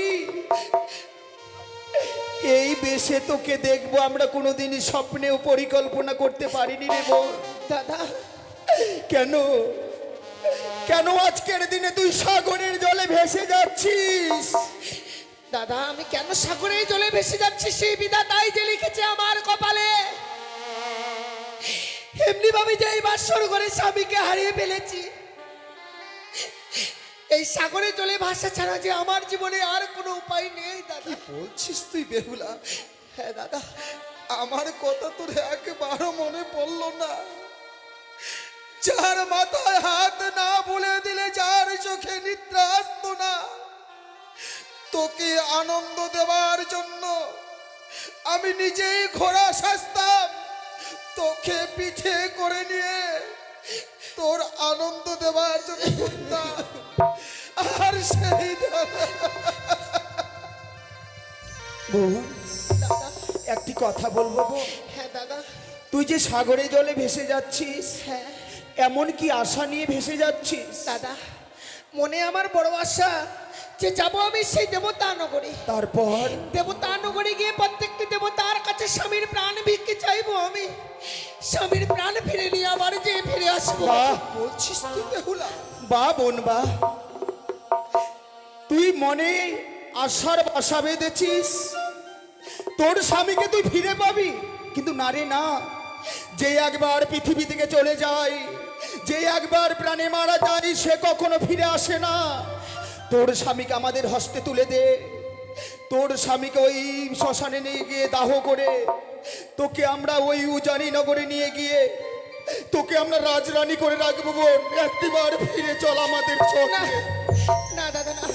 এই বেশে তোকে দেখবো আমরা কোনোদিনই স্বপ্নেও পরিকল্পনা করতে পারিনি রে বোন। দাদা, কেন কেন আজকের দিনে তুই সাগরের জলে ভেসে যাচ্ছিস? দাদা, আমি কেন সাগরের জলে ভেসে যাচ্ছি সেই বিধাতাই যে লিখেছে আমার কপালে। এমনি ভাবে যে এই বাসর ঘরে স্বামীকে হারিয়ে ফেলেছি, এই সাগরে জলে ভাষা ছাড়া যে আমার জীবনে আর কোনো উপায় নেই। দাদা, বলছিস তুই বেহুলা? হ্যাঁ দাদা। আমার কথা তোর একবারও মনে পড়লো না? যার মাথায় হাত না বলে দিলে, যার চোখে নিদ্রা আসতো না, তোকে আনন্দ দেওয়ার জন্য আমি নিজেই ঘোড়া সাজতাম, তোকে পিঠে করে নিয়ে তোর আনন্দ দেওয়ার জন্য ঘুরতাম। আর সেই বউ, দাদা একটি কথা বলবো বউ? হ্যাঁ দাদা। তুই যে সাগরে জলে ভেসে যাচ্ছিস, হ্যাঁ, এমন কি আশা নিয়ে ভেসে যাচ্ছিস? দাদা, মনে আমার বড় আশা যে যাবো আমি সেই দেবতা নগরে। তারপর দেবতা নগরে গিয়ে প্রত্যেকটি দেবতার কাছে স্বামীর প্রাণ ভিক্ষে চাইবো। আমি স্বামীর প্রাণ ফিরে নিয়ে আবার যে ফিরে আসবো। বলছিস তুই বেহুলা? বা বোন বা, তুই মনে আশার বাসা বেঁধেছিস, তোর স্বামীকে তুই ফিরে পাবি। কিন্তু না রে না, যে একবার পৃথিবী থেকে চলে যায়, যে একবার প্রাণে মারা যায়, সে কখনো ফিরে আসে না। তোর স্বামীকে আমাদের হস্তে তুলে দে। তোর স্বামীকে ওই শ্মশানে নিয়ে গিয়ে দাহ করে তোকে আমরা ওই উজানি নগরে নিয়ে গিয়ে তোকে আমরা রাজরানী করে রাখবো। বোন, একটিবার ফিরে চল আমাদের চোখে। না দাদা না,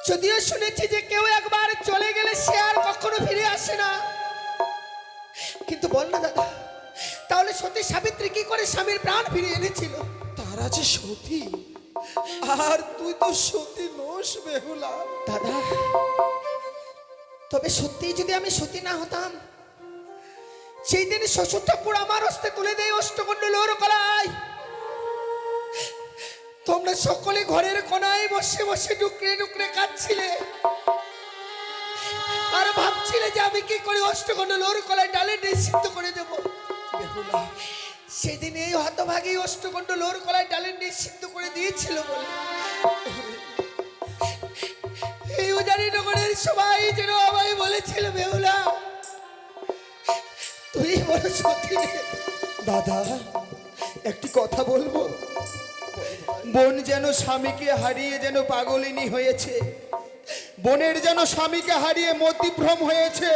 যদিও শুনেছি যে কেউ একবার চলে গেলে সে আর কখনো ফিরে আসে না, কিন্তু বল না দাদা, তাহলে সতী সাবিত্রী কি করে স্বামীর প্রাণ ফিরিয়ে এনেছিল? তারা যে সতী, আর তুই তো সতী নোস বেহুলা। দাদা, তবে সত্যি যদি আমি সতী না হতাম, সেই দিন শ্বশুর ঠাকুর আমার হস্তে তুলে দেয় অষ্টকণ্ড লোর কলায়। তোমরা সকলে ঘরের কোনায় বসে বসে ডুকরে ডুকরে কাঁদছিলে আর ভাবছিলে যে আমি কি করে অষ্টকণ্ড লোর কলায় ডালে নিষিদ্ধ করে দেব। বেহুলা, সেদিন এই হতভাগী অষ্টকণ্ড লোর কলায় ডালে নিষিদ্ধ করে দিয়েছিল বলে এই উজানি নগরের সবাই যেন আমায় বলেছিল, বেহুলা তুই বড় সতী। দাদা, একটি কথা বলবো? বোন যেন স্বামীকে হারিয়ে যেন পাগলিনী হয়েছে, বোনের যেন স্বামীকে হারিয়ে মতিভ্রম হয়েছে।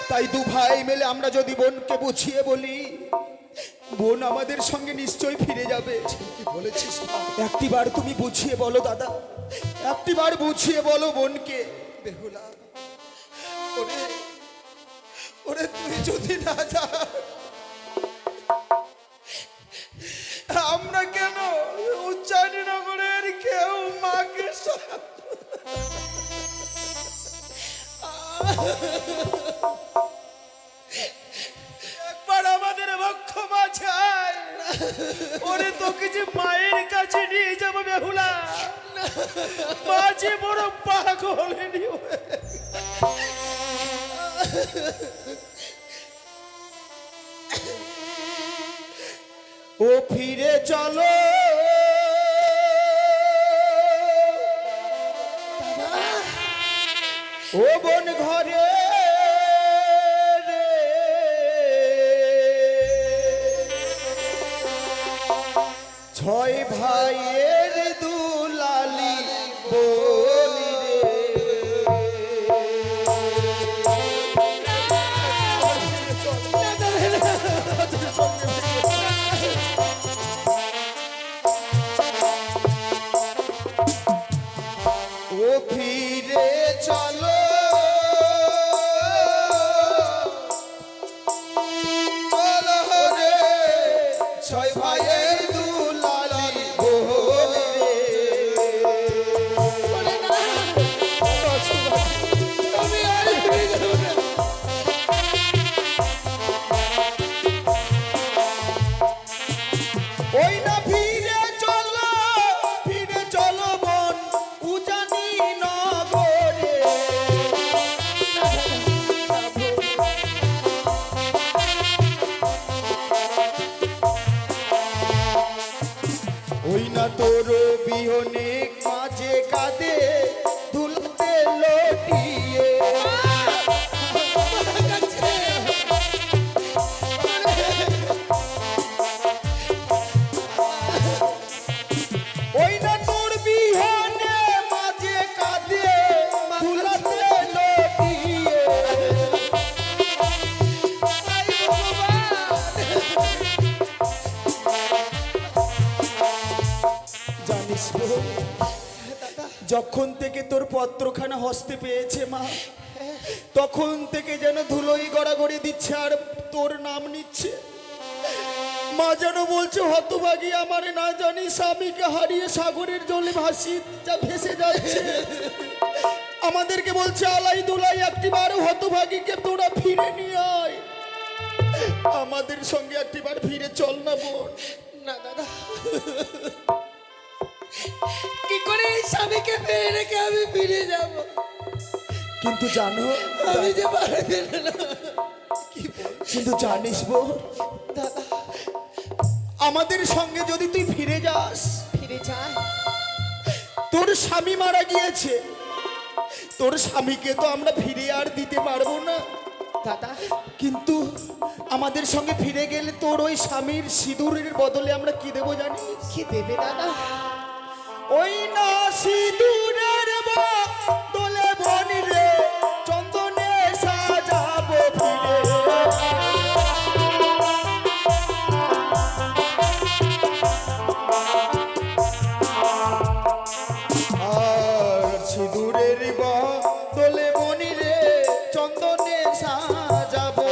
তাই দু ভাই মিলে আমরা যদি বোনকে বুঝিয়ে বলি, বোন আমাদের সঙ্গে নিশ্চয়ই ফিরে যাবে। কি বলেছিস? একটিবার তুমি বুঝিয়ে বলো দাদা, একটিবার বুঝিয়ে বলো বোনকে। বেহুলা, ওরে ওরে, তুই যদি না যা, আমরা কেন উচ্চারী নগরের কেউ মাকে একবার আমাদের বক্ষ মাঝায়, ওরে তোকে যে মায়ের কাছে নিয়ে যাবো বেহুলা, মাঝে বড় পাগল নিয়ে। ও ফিরে চলো ও বোন ঘরে রে, ছয় ভাইয়ের দুলালি বলি রে। ওই না তোর বিহনে মাঝে কাঁদে দুলতে লটিয়ে ওই না তোর বিহনে মাঝে কাঁদে দুলতে লটিয়ে জানিস বোন, যখন থেকে তোর পত্রখানা হস্তে পেয়েছে মা, তখন থেকে যেন ধুলোই গড়াগড়ি দিচ্ছে আর তোর নাম নিচ্ছে। মা যেন বলছে হতভাগী আমার না জানি স্বামীকে হারিয়ে সাগরের জলে ভেসে যাচ্ছে। আমাদেরকে বলছে আলাই দুলাই একটিবার হতভাগীকে তোরা ফিরে নিয়ে আয়, আমাদের সঙ্গে একটিবার ফিরে চল না বোন। না দাদা, কি করে এই স্বামীকে ফিরে রেখে আমি ফিরে যাব? কিন্তু জানো, আমি যে পারবে না। কিন্তু জানিস বোন, দাদা, আমাদের সঙ্গে যদি তুই ফিরে যাস, ফিরে যাই। তোর স্বামী মারা গিয়েছে, তোর স্বামীকে তো আমরা ফিরে আর দিতে পারবো না দাদা, কিন্তু আমাদের সঙ্গে ফিরে গেলে তোর ওই স্বামীর সিঁদুরের বদলে আমরা কি দেবো জানিস? কি দেবে দাদা? ওই না সিঁদুরের বদলে বনি রে চন্দনে সাজাবো ফিরে। আর সিঁদুরের বদলে বনি রে চন্দনে সাজাবো।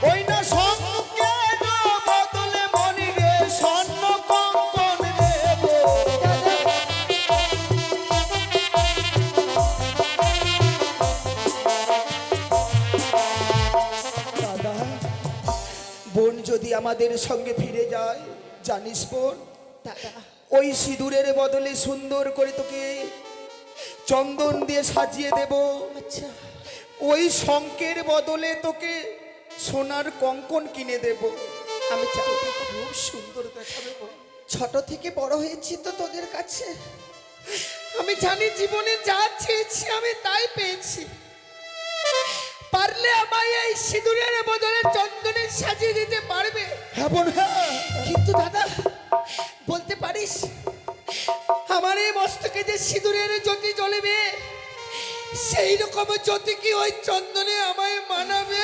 ওই না সঙ্গের বদলে মনি রে স্বর্ণ কঙ্কন দেবো। দাদা, বোন যদি আমাদের সঙ্গে ফিরে যায়, জানিস বোন, দাদা, ওই সিঁদুরের বদলে সুন্দর করে তোকে চন্দন দিয়ে সাজিয়ে দেব। আচ্ছা, ওই শঙ্কের বদলে তোকে সোনার কঙ্কন কিনে দেব। আমি চাই দাদা, খুব সুন্দর দেখাবে বল। ছোট থেকে বড় হয়েছি তো তোদের কাছে, আমি জানি জীবনে যা চেয়েছি আমি তাই পেয়েছি। পারলে আমায় এই সিঁদুরের বদলে চন্দনে সাজিয়ে দিতে পারবে? হ্যাঁ বোন, হ্যাঁ। কিন্তু দাদা, বলতে পারিস আমার এই মস্তকে যে সিঁদুরের জ্যোতি জ্বলবে, সেই রকম জ্যোতি কি ওই চন্দনে আমায় মানাবে?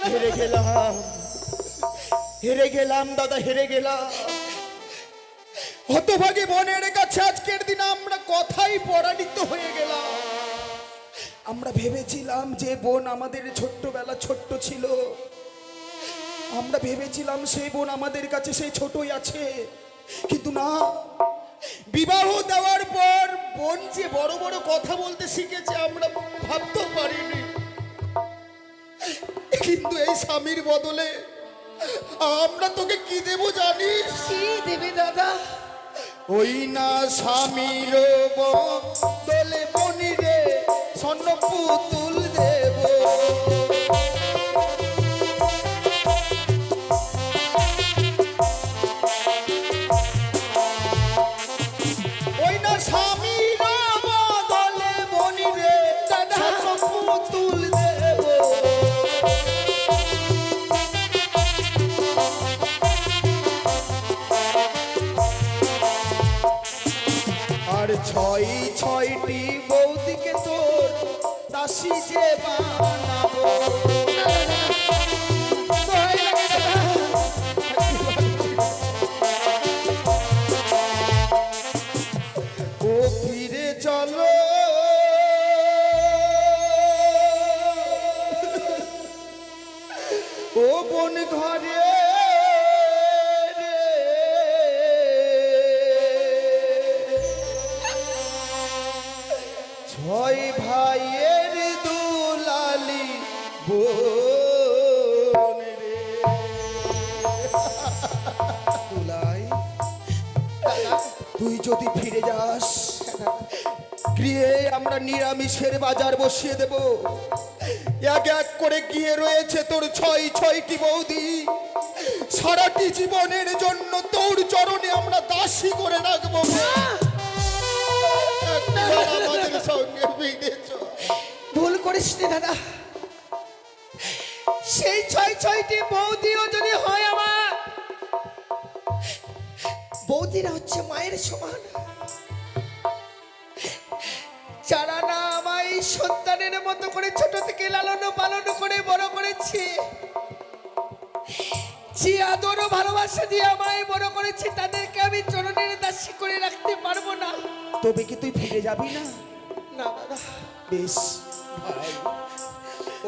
হেরে গেলাম, হেরে গেলাম দাদা, হেরে গেলাম। হতভাগী বোনের কাছে আজকের দিন আমরা কথাই পরাজিত হয়ে গেলাম। আমরা ভেবেছিলাম যে বোন আমাদের ছোট্টবেলা ছোট্ট ছিল, আমরা ভেবেছিলাম সেই বোন আমাদের কাছে সেই ছোটই আছে, কিন্তু না, বিবাহ দেওয়ার পর বোন যে বড় বড় কথা বলতে শিখেছে আমরা ভাবতেও পারিনি। কিন্তু এই স্বামীর বদলে আমরা তোকে কি দেব জানিস? কি দেবে দাদা? ওই না স্বামীর বদলে বনি রে স্বর্ণ পুতুল দেব। ওই না স্বামীর বদলে বনি রে স্বর্ণ পুতুল দেব। আর ছয় ছয়টি বৌদিকে তোর দাসী যে বানাবো। ও ফিরে চলো, ও বোন ঘরে ছয় ভাইয়ের দুলালি বোন রে। দুলাই, তুই যদি ফিরে যাস, গৃহে আমরা নিরামিষের বাজার বসিয়ে দেব। এক এক করে গিয়ে রয়েছে তোর ছয়টি বৌদি। সারাটি জীবনের জন্য তোর চরণে আমরা দাসী করে রাখবো। একবার আমাদের সঙ্গে ফিরে চল। ভুল করিস নি দাদা, সেই ছয়টি বৌদিও যদি হয় আমার, বৌদিরা হচ্ছে মায়ের সমান, যারা না আমায় সন্তানের মতো করে ছোট থেকে লালন পালন করে বড় করেছে, যে আদর ও ভালোবাসা দিয়ে আমায় বড় করেছে, তাদেরকে আমি চরণের দাসী করে রাখতে পারবো না। তবে কি তুই ফিরে যাবি না? না দাদা, বেশ ভাই,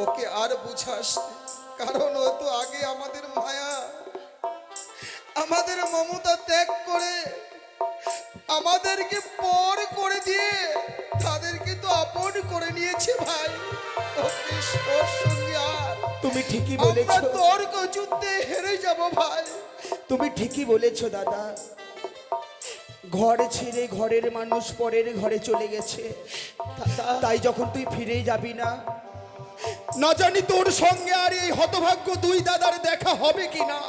ওকে আর বুঝাস না। কারণ ও তো আগে আমাদের মায়া, আমাদের মমতা ত্যাগ করে আমাদেরকে পর করে দিয়ে তাদেরকে তো আপন করে নিয়েছে ভাই। ওকে ওর সঙ্গে আর তুমি ঠিকই আমরা বলেছো, তর্ক যুদ্ধে হেরে যাব ভাই। তুমি ঠিকই বলেছো দাদা। ঘর ছেড়ে ঘরের মানুষ পরের ঘরে চলে গেছে, তাই যখন তুই ফিরে যাবি না, না জানি তোর সঙ্গে আর এই হতভাগ্য দুই দাদার দেখা হবে কিনা।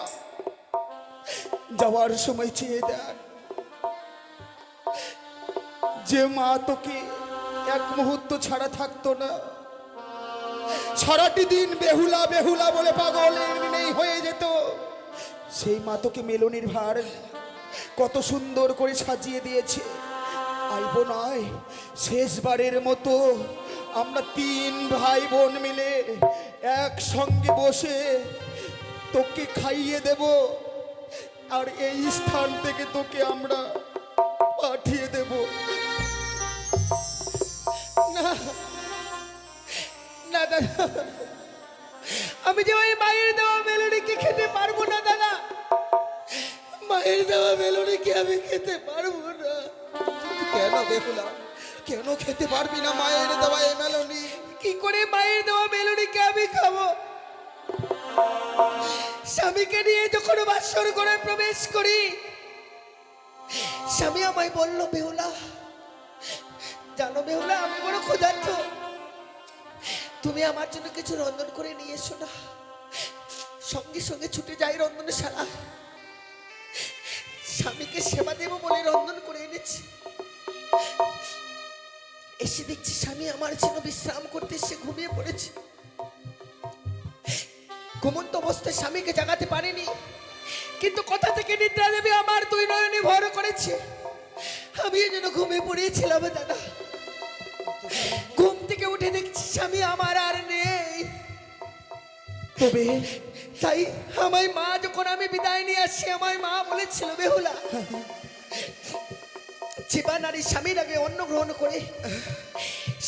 যাওয়ার সময় চেয়ে দেখ, যে মা তোকে এক মুহূর্ত ছাড়া থাকতো না, সারাটি দিন বেহুলা বেহুলা বলে পাগলের নেই হয়ে যেত, সেই মা তোকে মেলনির ভার কত সুন্দর করে সাজিয়ে দিয়েছে। আইব নয়, শেষবারের মতো আমরা 3 ভাই বোন মিলে একসঙ্গে বসে তোকে খাইয়ে দেব, আর এই স্থান থেকে তোকে আমরা পাঠিয়ে দেব। না না দাদা, আমি যে ওই মায়ের দেওয়া মেলনিকে খেতে পারবো না দাদা, মায়ের দেওয়া মেলনিকে আমি খেতে পারবো না। কেন বেহুলা, কেন খেতে পারবি না মায়ের দেওয়া এই মেলনি? কি করে মায়ের দেওয়া মেলনিকে আমি খাবো? স্বামীকে নিয়ে যখন বাসর ঘরে প্রবেশ করি, স্বামী আমায় বলল, বেহুলা জানো বেহুলা, আমি বড় ক্ষুধার্ত, তুমি আমার জন্য কিছু রন্ধন করে নিয়ে এসো না। সঙ্গে সঙ্গে ছুটে যাই রন্ধনশালা, স্বামীকে সেবা দেব বলে রন্ধন করে এনেছি। এসে দেখছি স্বামী আমার জন্য বিশ্রাম করতে এসে ঘুমিয়ে পড়েছে। ঘুমন্ত অবস্থায় স্বামীকে জাগাতে পারিনি, কিন্তু কোথা থেকে নিদ্রা দেবী আমার 2 নয়নে ভর করেছে। আমি যেন ঘুমিয়ে পড়েছিলাম দাদা, ঘুম থেকে উঠে দেখছি স্বামী আমার আর নেই। তবে তাই আমায় মা, যখন আমি বিদায় নিয়ে আসি, আমায় মা বলেছিল, বেহুলা, সেবা নারী স্বামীর আগে অন্ন গ্রহণ করে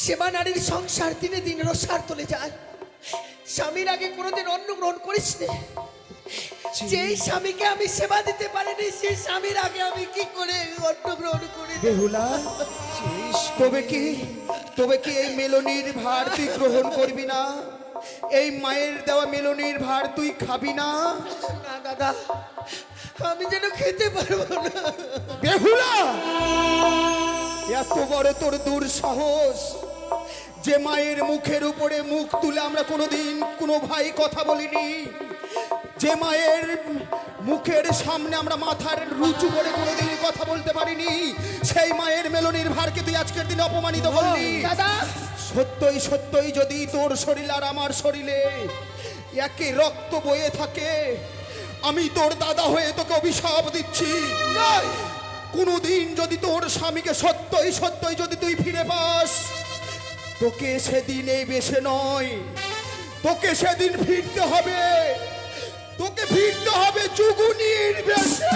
সেবা নারীর সংসার দিনে দিন রসার চলে যায়। স্বামীর আগে কোনোদিন অন্ন গ্রহণ করিস নে। যেই স্বামীকে আমি সেবা দিতে পারিনি, সেই স্বামীর আগে আমি কি করে অন্ন গ্রহণ করি? বেহুলা, তবে কি এই মেলনির ভার তুই গ্রহণ করবি না? এই মায়ের দেওয়া মেলনির ভার তুই খাবি না? না দাদা, আমি যেন খেতে পারবো না। বেহুলা, এত বড় তোর দুঃসাহস যে মায়ের মুখের উপরে মুখ তুলে আমরা কোনোদিন কোনো ভাই কথা বলিনি, যে মায়ের মুখের সামনে আমরা মাথার রুচু করে কোনোদিন কথা বলতে পারিনি, সেই মায়ের মেলনির ভারকে তুই আজকের দিনে অপমানিত করলি। দাদা, সত্যই সত্যই যদি তোর শরীর আর আমার শরীরে একই রক্ত বয়ে থাকে, আমি তোর দাদা হয়ে তোকে অভিশাপ দিচ্ছি, কোনোদিন যদি তোর স্বামীকে সত্যই সত্যই যদি তুই ফিরে পাস, তোকে সেদিন এই বেশে নয়, তোকে সেদিন ফিরতে হবে, তোকে ফিরতে হবে যুগুনির বেশে।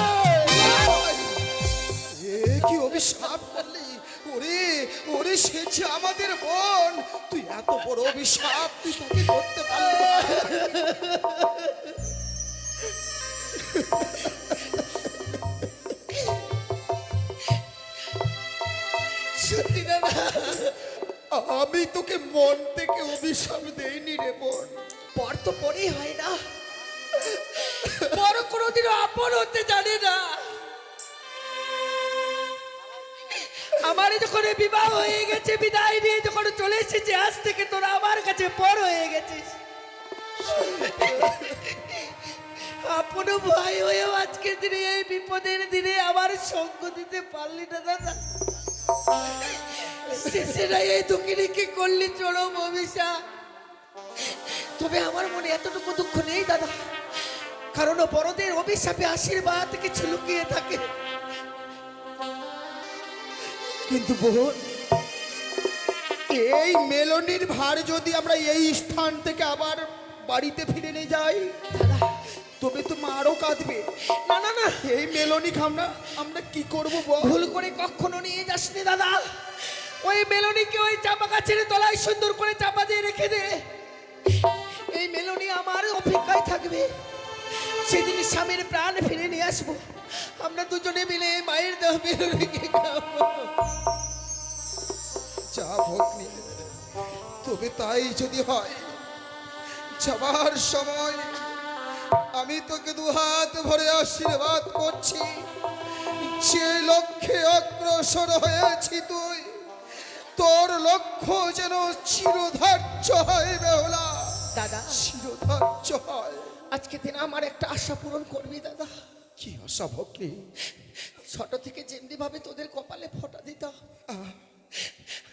কি অভিশাপ করলি? ওরে ওরে, সে যে আমাদের বোন, তুই এত বড় অভিশাপ তুই তোকে করতে পারলি? সত্যি দাদা, আমি তোকে মন থেকে অভিশাপ দেইনি রে বোন। পর তো পরেই হয় না, বড় কোনোদিনও আপন হতে জানে না। আমার যখন বিবাহ হয়ে গেছে, বিদায় নিয়ে যখন চলে এসেছে, আজ থেকে তোরা আমার কাছে পর হয়ে গেছিস। আপন ভাই হয়েও আজকের দিনে, এই বিপদের দিনে আমার সঙ্গ দিতে পারলি না দাদা। সেটাই এই দুঃখিনীকে করলি চরম অভিশাপ। তবে আমার মনে এতটুকু দুঃখ নেই দাদা, কারণ বড়দের অভিশাপে আশীর্বাদ কিছু লুকিয়ে থাকে। কিন্তু বোন, এই মেলনির ভার যদি আমরা এই স্থান থেকে আবার বাড়িতে ফিরে নিয়ে যাই, তবে তো মা আরো কাঁদবে। না না না, এই মেলনি খামনা আমরা কি করব বল? ভুল করে কখনো নিয়ে যাসনি দাদা। ওই মেলনিকে ওই চাপা গাছের তলায় সুন্দর করে চাপা দিয়ে রেখে দে। এই মেলনি আমার অপেক্ষায় থাকবে। সেদিন স্বামীর প্রাণ ফিরে নিয়ে আসবো। আমরা দুজনে মিলে মায়ের দেহ মেলনিকে খাবো। যা ভগ্নি, তবে তাই যদি হয়, যাবার সময় আমি তোকে দুহাত ভরে আশীর্বাদ করছি। যে লক্ষ্যে অগ্রসর হয়েছি তুই, তোর লক্ষ্য যেন চিরধার্য হয় বেহুলা, দাদা, চিরধার্য হয়। আজকে দিন আমার একটা আশা পূরণ করবি দাদা। কি আশা ভগ্নি? ছোট থেকে যেমনি ভাবে তোদের কপালে ফোঁটা দিতাম,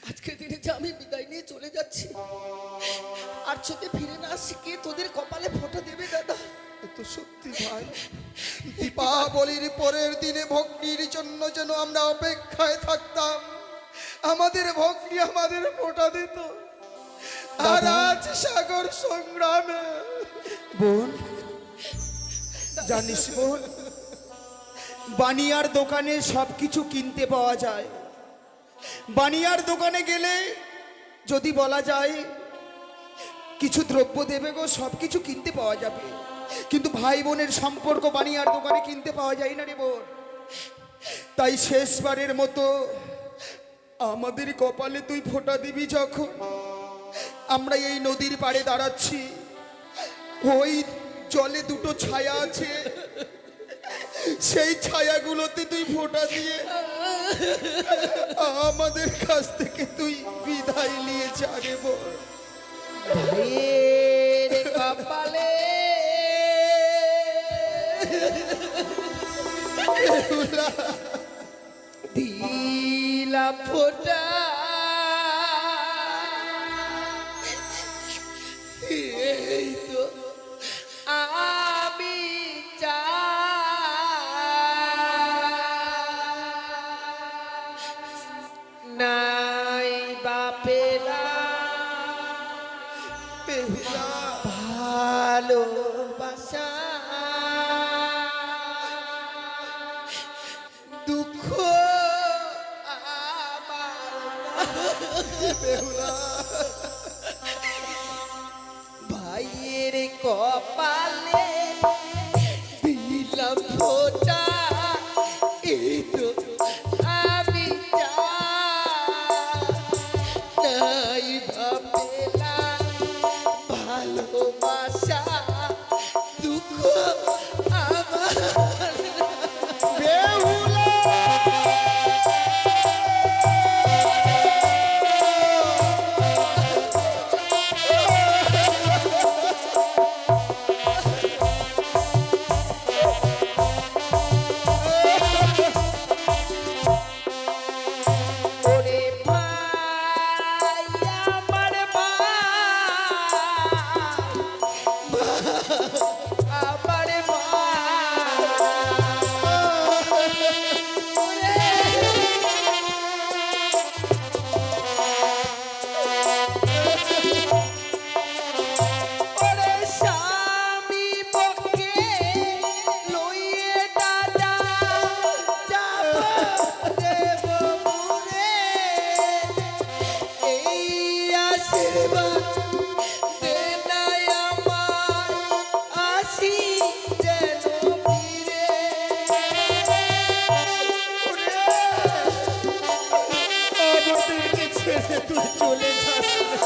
আজকে দিনে যে আমি বিদায় নিয়ে চলে যাচ্ছি, আর যদি ফিরে না আসি, কে তোদের কপালে ফোঁটা দেবে দাদা? তো সত্যি ভাই, দীপাবলির পরের দিনে ভগ্নির জন্য যেন আমরা অপেক্ষায় থাকতাম। আমাদের ভগ্নি আমাদের ফোঁটা দিত, আর আজ সাগর সংগ্রামে। বোন, জানিস বোন, বানিয়ার দোকানে সবকিছু কিনতে পাওয়া যায়। বানিয়ার দোকানে গেলে যদি বলা যায় কিছু দ্রব্য দেবে গো, সবকিছু কিনতে পাওয়া যাবে। কিন্তু ভাই বোনের সম্পর্ক বানিয়ার দোকানে কিনতে পাওয়া যায় না রে বোন। তাই শেষবারের মতো আমাদের কপালে তুই ফোঁটা দিবি যখন, আমরা এই নদীর পাড়ে দাঁড়াচ্ছি। ওই জলে দুটো ছায়া আছে, সেই ছায়াগুলোতে তুই ফোঁটা দিয়ে আমাদের কাছ থেকে তুই বিদায় নিয়ে যা রে বোন। ভাইয়ের কপালে দিলাম ফোঁটা, এই তো আমি নাই বাপেরা ভালোবাসা, দুঃখ ভাইয়ের কপালে দিলাম ফোঁটা, এই তো আমি নাই ভাবলাম ভালোবাসা, দুঃখ আমার বেহুলা। ওরে ভাই আমার আমার ওরে স্বামী পক্ষে লইয়ে দাদা যাব দেবপুরে, এই আশীর্বাদ দে নাই আমার, আসি যেন ফিরে। আমাদেরকে ছেড়ে তুই চলে যাস না।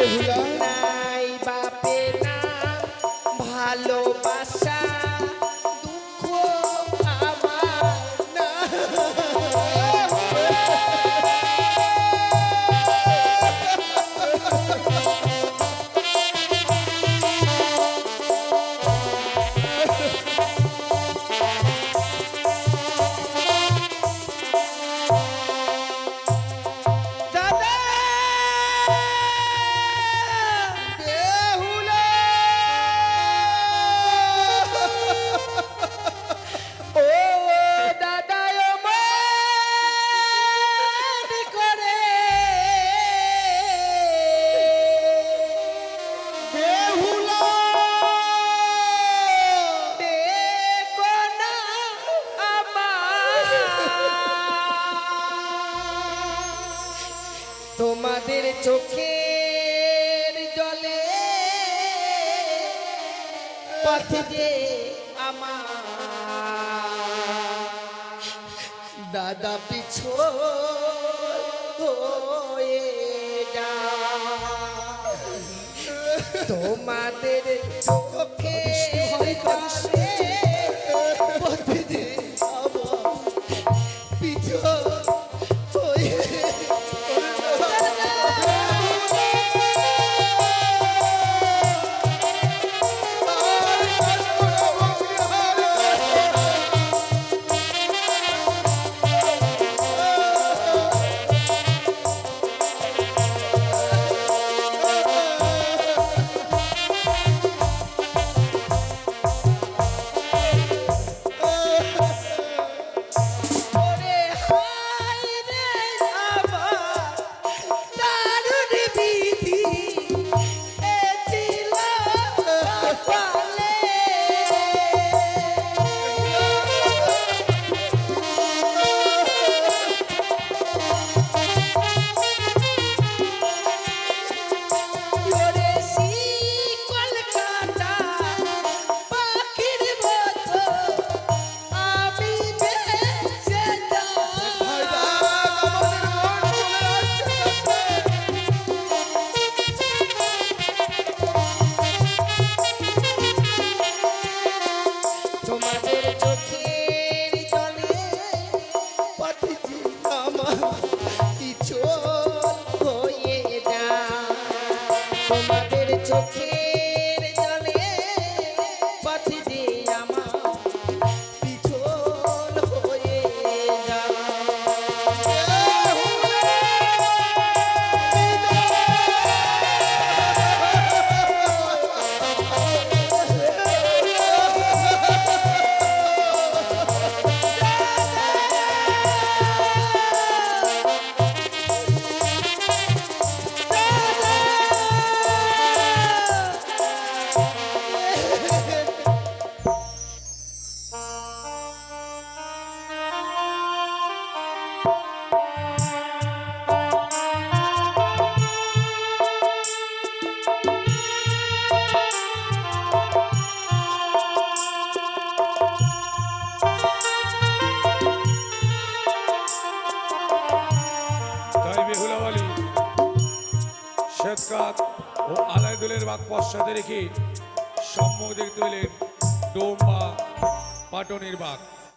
বেহুলা নাই বাপে না ভালোবাসা দুঃখ আমার না দাদা বেহুলা ও দাদা অমন করে বেহুলা দেখো না আমার তোমাদের চোখের জলে পথ যে আমার দাদা পিছু হয়ে যায়। তোমাদের চোখের জলে পথ যে আমার পিছু হয়ে ওরে হায় রে আমার দারুণ বিধি এ ছিল কপালে। ওরে শিকল কাটা পাখির মতো আমি বেঁচে যাই। তোমাদের চোখের জলে পথটি আমার পিছল হয়ে যায়। তোমাদের চোখের জলে পথটি আমার পিছল হয়ে যায়। তাই বেহুলা বলি শ্বেতকাক ও আলাইদুলের বাঘ পশ্চাতে রেখে সম্মুখ দেখতে পেলেন ডোম বা পাটনির বাঘ।